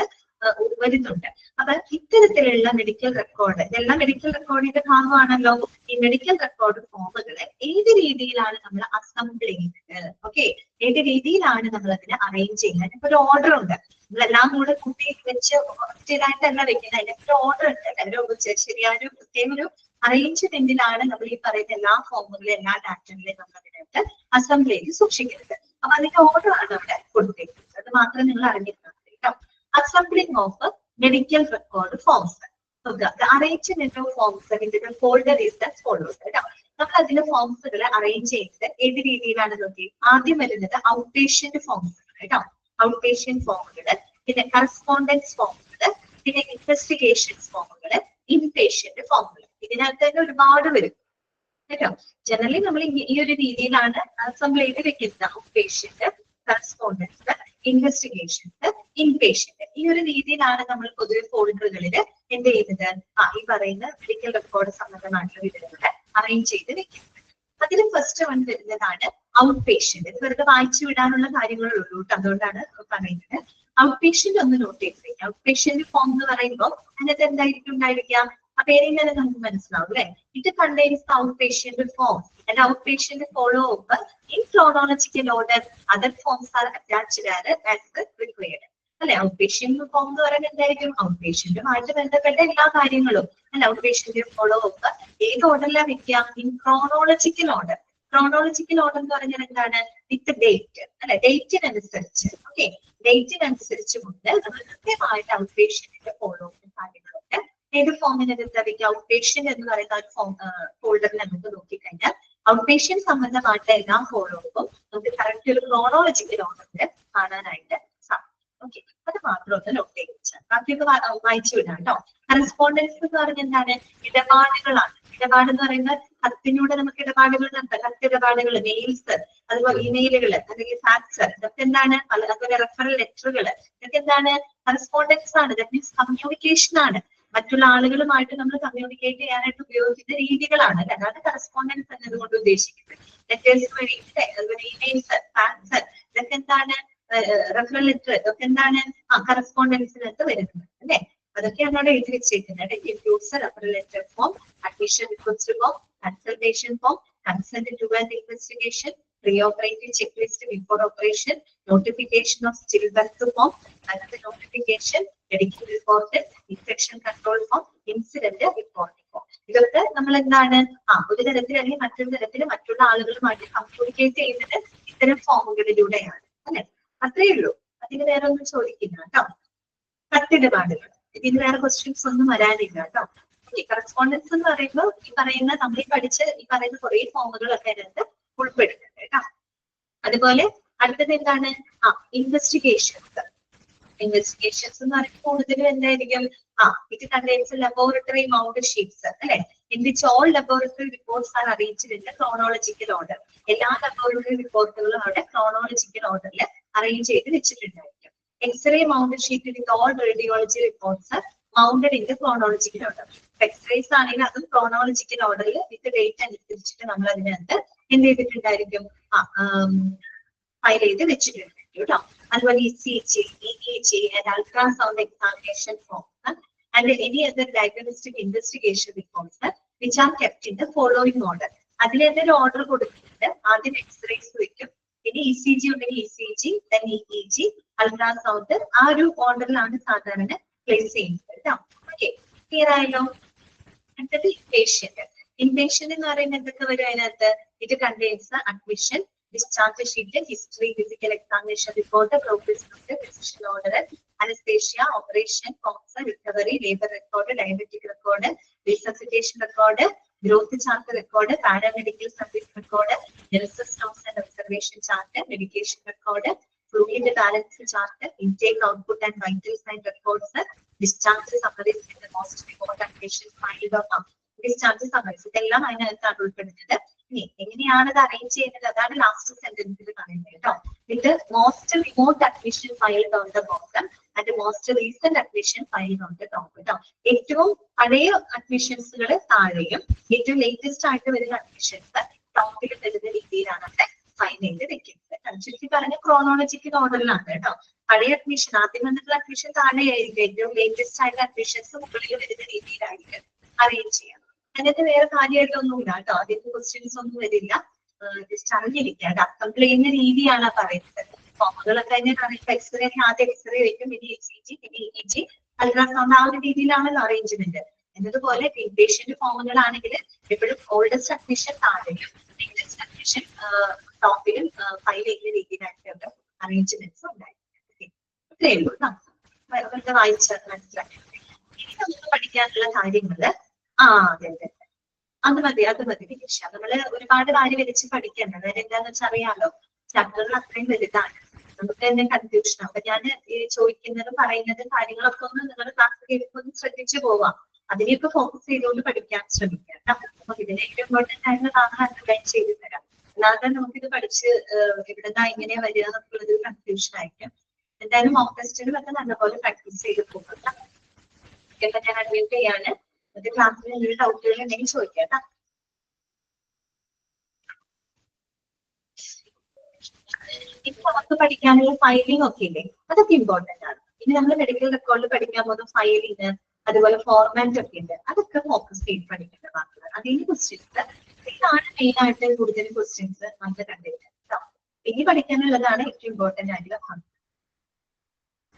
വരുന്നുണ്ട്. അപ്പൊ ഇത്തരത്തിലുള്ള മെഡിക്കൽ റെക്കോർഡ്, ഇതെല്ലാം മെഡിക്കൽ റെക്കോർഡിന്റെ ഭാഗമാണല്ലോ. ഈ മെഡിക്കൽ റെക്കോർഡ് ഫോമുകളെ ഏത് രീതിയിലാണ് നമ്മൾ അസംബിൾ ചെയ്യുന്നത്? ഓക്കെ, ഏത് രീതിയിലാണ് നമ്മൾ അതിനെ അറേഞ്ച് ചെയ്യുന്നത്? ഇപ്പൊ ഒരു ഓർഡർ ഉണ്ട്, നമ്മളെല്ലാം കൂടെ കൂട്ടി വെച്ച് ഒറ്റയിലായിട്ടല്ല വെക്കുന്നത്. അതിനൊക്കെ ഒരു ഓർഡർ ഉണ്ട്, ഒരു ശരിയായ ഒരു പ്രത്യേക ഒരു അറേഞ്ച്മെന്റിലാണ് നമ്മൾ ഈ പറയുന്ന എല്ലാ ഫോമുകളും എല്ലാ ഡാറ്റകളെയും നമ്മൾ അതിനകത്ത് അസംബിൾ ചെയ്ത് സൂക്ഷിക്കുന്നത്. അപ്പൊ അതിന്റെ ഓർഡർ ആണ് അവിടെ കൊടുത്തേക്കുന്നത്. അത് മാത്രം നിങ്ങൾ അറിഞ്ഞിരുന്നത് കേട്ടോ. Assembling of medical record forms. So the arrangement of forms in the folder is as follows. നമ്മൾ അതിന്റെ ഫോംസുകൾ അറേഞ്ച് ചെയ്തത് ഏത് രീതിയിലാണ് നോക്കി. ആദ്യം വരുന്നത് ഔട്ട് പേഷ്യന്റ് ഫോംസ് കേട്ടോ. ഔട്ട് പേഷ്യന്റ് ഫോമുകൾ, പിന്നെ കറസ്പോണ്ടൻസ് ഫോമുകൾ, പിന്നെ ഇൻവെസ്റ്റിഗേഷൻസ് ഫോമുകൾ, ഇൻപേഷ്യന്റ് ഫോമുകൾ. ഇതിനകത്ത് തന്നെ ഒരുപാട് വരും കേട്ടോ. ജനറലി നമ്മൾ ഈ ഒരു രീതിയിലാണ് അസംബിൾ ചെയ്ത് വെക്കുന്നത്. Out patient, correspondence, investigations, inpatient. ഈ ഒരു രീതിയിലാണ് നമ്മൾ പൊതുവെ ഫോൾഡറുകളിൽ എന്ത് ചെയ്യുന്നത്? ഈ പറയുന്ന മെഡിക്കൽ റെക്കോർഡ് സംബന്ധമായിട്ടുള്ള വിവരങ്ങൾ അറേഞ്ച് ചെയ്ത് വെക്കുന്നത്. അതിൽ ഫസ്റ്റ് വൺ വരുന്നതാണ് ഔട്ട് പേഷ്യന്റ്. ഇത് വെറുതെ വായിച്ചു വിടാനുള്ള കാര്യങ്ങളുള്ളൂ കേട്ടോ, അതുകൊണ്ടാണ് പറയുന്നത്. ഔട്ട് പേഷ്യന്റ് ഒന്ന് നോട്ട് ചെയ്ത്. ഔട്ട് പേഷ്യന്റ് ഫോം എന്ന് പറയുമ്പോൾ അതിനകത്ത് എന്തായിരിക്കും ഉണ്ടായിരിക്കുക? ആ പേരിൽ തന്നെ നമുക്ക് മനസ്സിലാവും അല്ലെ. It contains out patient form and outpatient follow up in chronological order. Other forms are attached as required. അല്ലെ, ഔട്ട് പേഷ്യന്റ് ഫോം എന്ന് പറയുന്നത് എന്തായിരിക്കും? ഔട്ട് പേഷ്യന്റുമായിട്ട് ബന്ധപ്പെട്ട എല്ലാ കാര്യങ്ങളും അല്ലെ. ഔട്ട് പേഷ്യന്റ് ഫോളോ അപ്പ് ഏത് ഓർഡറിലാണ് വെക്കുക? In chronological order. Chronological order എന്ന് പറഞ്ഞാൽ എന്താണ്? വിത്ത് ഡേറ്റ് അല്ലെ. ഡേറ്റിനനുസരിച്ച്, ഓക്കെ, ഡേറ്റിനനുസരിച്ച് കൊണ്ട് നമ്മൾ കൃത്യമായിട്ട് ഔട്ട് പേഷ്യന്റിന്റെ ഫോളോ അപ്പ് കാര്യങ്ങളൊക്കെ ഏത് ഫോമിനകത്ത് വെക്കുക? ഔട്ട് പേഷ്യന്റ് എന്ന് പറയുന്ന ഒരു ഫോം ഫോൾഡറിൽ നമുക്ക് നോക്കിക്കഴിഞ്ഞാൽ ഔട്ട് പേഷ്യന്റ് സംബന്ധമായിട്ട് എല്ലാ ഫോളോ അപ്പും നമുക്ക് കറക്റ്റ് ഒരു ക്രോണോളജിക്കൽ ഓർഡറിൽ കാണാനായിട്ട് സാധിക്കും. ഓക്കെ, അത് മാത്രം ഒന്ന് നോട്ട് ചെയ്ത് വെച്ചാൽ ബാക്കിയൊക്കെ വായിച്ചു വിടാം കേട്ടോ. കറസ്പോണ്ടൻസ് എന്ന് പറഞ്ഞാൽ എന്താണ്? ഇടപാടുകളാണ്. ഇടപാട് എന്ന് പറയുന്നത് കത്തിലൂടെ നമുക്ക് ഇടപാടുകൾ നടത്താം. കത്തിടപാടുകൾ, മെയിൽസ്, അതുപോലെ ഇമെയിലുകൾ, അല്ലെങ്കിൽ ഫാക്സ്, ഇതൊക്കെ എന്താണ്? അതുപോലെ റെഫറൽ ലെറ്ററുകൾ, ഇതൊക്കെ എന്താണ്? കറസ്പോണ്ടൻസ് ആണ്. ദാറ്റ് മീൻസ് കമ്മ്യൂണിക്കേഷൻ ആണ്. മറ്റുള്ള ആളുകളുമായിട്ട് നമ്മൾ കമ്മ്യൂണിക്കേറ്റ് ചെയ്യാനായിട്ട് ഉപയോഗിക്കുന്ന രീതികളാണ് അല്ലെ. അതാണ് കറസ്പോണ്ടൻസ് എന്നതുകൊണ്ട് ഉദ്ദേശിക്കുന്നത്. ലെറ്റേഴ്സ് വഴി, അതുപോലെ ഇമെയിൽസ്, ഫാക്സ്, ഇതൊക്കെ എന്താണ്? റെഫറൽ ലെറ്റർ, ഇതൊക്കെ എന്താണ്? കറസ്പോണ്ടൻസിനകത്ത് വരുന്നത് അല്ലെ. അതൊക്കെയാണ് അവിടെ എഴുതി വെച്ചിരിക്കുന്നത്. Includes referral letter form, admission request form, consultation form, consent to an investigation, pre-operative checklist before operation, notification of stillbirth form, another notification, medical report, infection control form, incident reporting form. ഇതൊക്കെ നമ്മൾ എന്താണ്? ഒരു തരത്തിൽ അല്ലെങ്കിൽ മറ്റൊരു തരത്തിൽ മറ്റുള്ള ആളുകളുമായിട്ട് കമ്മ്യൂണിക്കേറ്റ് ചെയ്യുന്നത് ഇത്തരം ഫോമുകളിലൂടെയാണ് അല്ലെ. അത്രയേ ഉള്ളൂ, അതിന് വേറെ ഒന്നും ചോദിക്കില്ല കേട്ടോ. കത്തിടപാടുകൾ, ഇതിന് വേറെ ക്വസ്റ്റ്യൻസ് ഒന്നും വരാനില്ല കേട്ടോ. കറസ്പോണ്ടൻസ് എന്ന് പറയുമ്പോൾ ഈ പറയുന്ന നമ്മൾ പഠിച്ച് ഈ പറയുന്ന കുറെ ഫോമുകളൊക്കെ അതിനകത്ത് ഉൾപ്പെടുന്നുണ്ട് കേട്ടോ. അതുപോലെ അടുത്തത് എന്താണ്? ഇൻവെസ്റ്റിഗേഷൻസ്. ഇൻവെസ്റ്റിഗേഷൻസ് എന്ന് പറയുമ്പോൾ കൂടുതലും എന്തായിരിക്കും? It contains laboratory mount sheets അല്ലെ. In which all laboratory reports are arranged in chronological order. എല്ലാ ലബോറട്ടറി റിപ്പോർട്ടുകളും അവിടെ ക്രോണോളജിക്കൽ ഓർഡറിൽ അറേഞ്ച് ചെയ്ത് വെച്ചിട്ടുണ്ടായിരിക്കും. X-ray mount sheet with all radiology reports are mounted in chronological order. X-rays ആണെങ്കിൽ അതും chronological ഓർഡറിൽ വിത്ത് ഡേറ്റ് അനുസരിച്ചിട്ട് നമ്മൾ അതിനകത്ത് എന്ത് ചെയ്തിട്ടുണ്ടായിരിക്കും? ഫയൽ ചെയ്ത് വെച്ചിട്ടുണ്ടായിരിക്കും കേട്ടോ. അതുപോലെ ECG, EEG and ultrasound examination forms and any other diagnostic investigation reports which are kept in the following order. അതിൽ എന്തൊരു ഓർഡർ കൊടുത്തിട്ടുണ്ട്? ആദ്യം എക്സ്റേസ് വെക്കും, പിന്നെ ECG ഉണ്ടെങ്കിൽ ECG, then EEG, അൾട്രാസൗണ്ട്, ആ ഒരു ഓർഡറിലാണ് സാധാരണ പ്ലേസ് ചെയ്യുന്നത് കേട്ടോ. ഓക്കെ, ക്ലിയർ ആയല്ലോ? അടുത്തത് ഇൻപേഷ്യന്റ്. ഇൻപേഷ്യന്റ് എന്ന് പറയുന്നത് എന്തൊക്കെ വരും അതിനകത്ത്? It contains admission, discharge sheet, history, physical examination report, progress note, physician order, anesthesia, operation, COMS, recovery, labor record, diabetic record, resuscitation record, growth chart record, paramedical service record, nurses notes and observation chart, medication record, fluid balance chart, intake, output and vital sign records, discharge summaries in the most important patient file of discharge summaries. ഇതെല്ലാം അതിനകത്താണ് ഉൾപ്പെടുന്നത്. എങ്ങനെയാണ് അത് arrange ചെയ്യുന്നത്? അതാണ് last സെന്റൻസിൽ പറയുന്നത് കേട്ടോ. ഇത് most remote admission file on the bottom and most recent admission file on the top കേട്ടോ. ഏറ്റവും പഴയ അഡ്മിഷൻസുകൾ താഴെയും ഏറ്റവും ലേറ്റസ്റ്റ് ആയിട്ട് വരുന്ന അഡ്മിഷൻസ് ടോപ്പിൽ വരുന്ന രീതിയിലാണ് അവിടെ ഫയൽ ചെയ്ത് വെക്കുന്നത്. ചുരുക്കി പറഞ്ഞ ക്രോണോളജിക്കൽ ഓർഡറിലാണ് കേട്ടോ. പഴയ അഡ്മിഷൻ ആദ്യം വന്നിട്ടുള്ള അഡ്മിഷൻ താഴെയായിരിക്കും, ഏറ്റവും ലേറ്റസ്റ്റ് ആയിട്ടുള്ള അഡ്മിഷൻസ് മുകളിൽ വരുന്ന രീതിയിലായിരിക്കും അറേഞ്ച് ചെയ്യാം. അതിനകത്ത് വേറെ കാര്യമായിട്ടൊന്നുമില്ല കേട്ടോ, അതിന്റെ ക്വസ്റ്റ്യൻസ് ഒന്നും വരില്ല. ജസ്റ്റ് അറിഞ്ഞിരിക്കുക, അസംബിൾ ചെയ്യുന്ന രീതിയാണ് പറയുന്നത്. ഫോമുകളൊക്കെ തന്നെ എക്സ്റേ ആദ്യം എക്സ്റേ വെക്കും, പിന്നെ ECG, പിന്നെ EEG, അൾട്രാസൗണ്ട്, ആ ഒരു രീതിയിലാണല്ലോ അറേഞ്ച്മെന്റ്. എന്നതുപോലെ ഇൻപേഷ്യന്റ് ഫോമുകളാണെങ്കിൽ എപ്പോഴും ഓൾഡസ്റ്റ് അഡ്മിഷൻ താഴെയും ലേറ്റസ്റ്റ് അഡ്മിഷൻ ടോപ്പിലും ഫയൽ ചെയ്യുന്ന രീതിയിലായിട്ട് അറേഞ്ച്മെന്റ്സ് ഉണ്ടായിരിക്കും. ഇത്രയേ ഉള്ളൂ കേട്ടോ, വെറുതെ വായിച്ചാൽ മനസ്സിലാക്കി. ഇനി നമുക്ക് പഠിക്കാനുള്ള കാര്യങ്ങള് അതെ അതെ, അത് മതി ദിനേശ. നമ്മള് ഒരുപാട് കാര്യം വെച്ച് പഠിക്കണ്ട. അതായത് എന്താന്ന് വെച്ചാൽ അറിയാലോ, ചാപ്റ്ററിൽ അത്രയും വലുതാണ്, നമുക്ക് തന്നെ കൺഫ്യൂഷൻ. അപ്പൊ ഞാൻ ചോദിക്കുന്നതും പറയുന്നതും കാര്യങ്ങളൊക്കെ ഒന്ന് നിങ്ങൾ ക്ലാസ് കേൾക്കൊന്ന് ശ്രദ്ധിച്ചു പോവാം. അതിനെയൊക്കെ ഫോക്കസ് ചെയ്തുകൊണ്ട് പഠിക്കാൻ ശ്രമിക്കാം. അപ്പൊ ഇതിന് ഏറ്റവും ഇമ്പോർട്ടന്റ് ആയിട്ടുള്ള ഭാഗം അണ്ടർലൈൻ ചെയ്ത് തരാം. അല്ലാതെ നമുക്കിത് പഠിച്ച് എവിടെന്നാ ഇങ്ങനെ വരിക എന്നുള്ളത് കൺഫ്യൂഷൻ ആയിരിക്കും. എന്തായാലും മോക്ക് ടെസ്റ്റുകളൊക്കെ നല്ലപോലെ പ്രാക്ടീസ് ചെയ്ത് പോകുക. ഇതൊക്കെ ഞാൻ അഡ്മിറ്റ് ചെയ്യാണ്. അത് ക്ലാസ്സിൽ എന്തെങ്കിലും ഡൗട്ടുകൾ ഉണ്ടെങ്കിൽ ചോദിക്കാം. ഇപ്പൊ നമുക്ക് പഠിക്കാനുള്ള ഫയലിംഗ് ഒക്കെ ഇല്ലേ, അതൊക്കെ ഇമ്പോർട്ടന്റ് ആണ്. ഇനി നമ്മൾ മെഡിക്കൽ റെക്കോർഡിൽ പഠിക്കാൻ പോകുന്ന ഫയലിംഗ്, അതുപോലെ ഫോർമാറ്റ് ഒക്കെ ഉണ്ട്, അതൊക്കെ ഫോക്കസ് ചെയ്ത് പഠിക്കേണ്ട ഭാഗമാണ്. അതിന് ക്വസ്റ്റ്യൻസ് ഇതാണ് മെയിൻ ആയിട്ട് കൂടുതൽ ക്വസ്റ്റ്യൻസ് നമ്മൾ കണ്ടിട്ട് കേട്ടോ. ഇനി പഠിക്കാനുള്ളതാണ് ഏറ്റവും ഇമ്പോർട്ടന്റ് ആയിട്ടുള്ള ഭാഗം.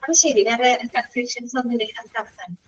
അപ്പൊ ശരി, വേറെ കൺഫ്യൂഷൻസ് ഒന്നും ഇല്ലെങ്കിൽ നമുക്ക് അവസാനിക്കാം.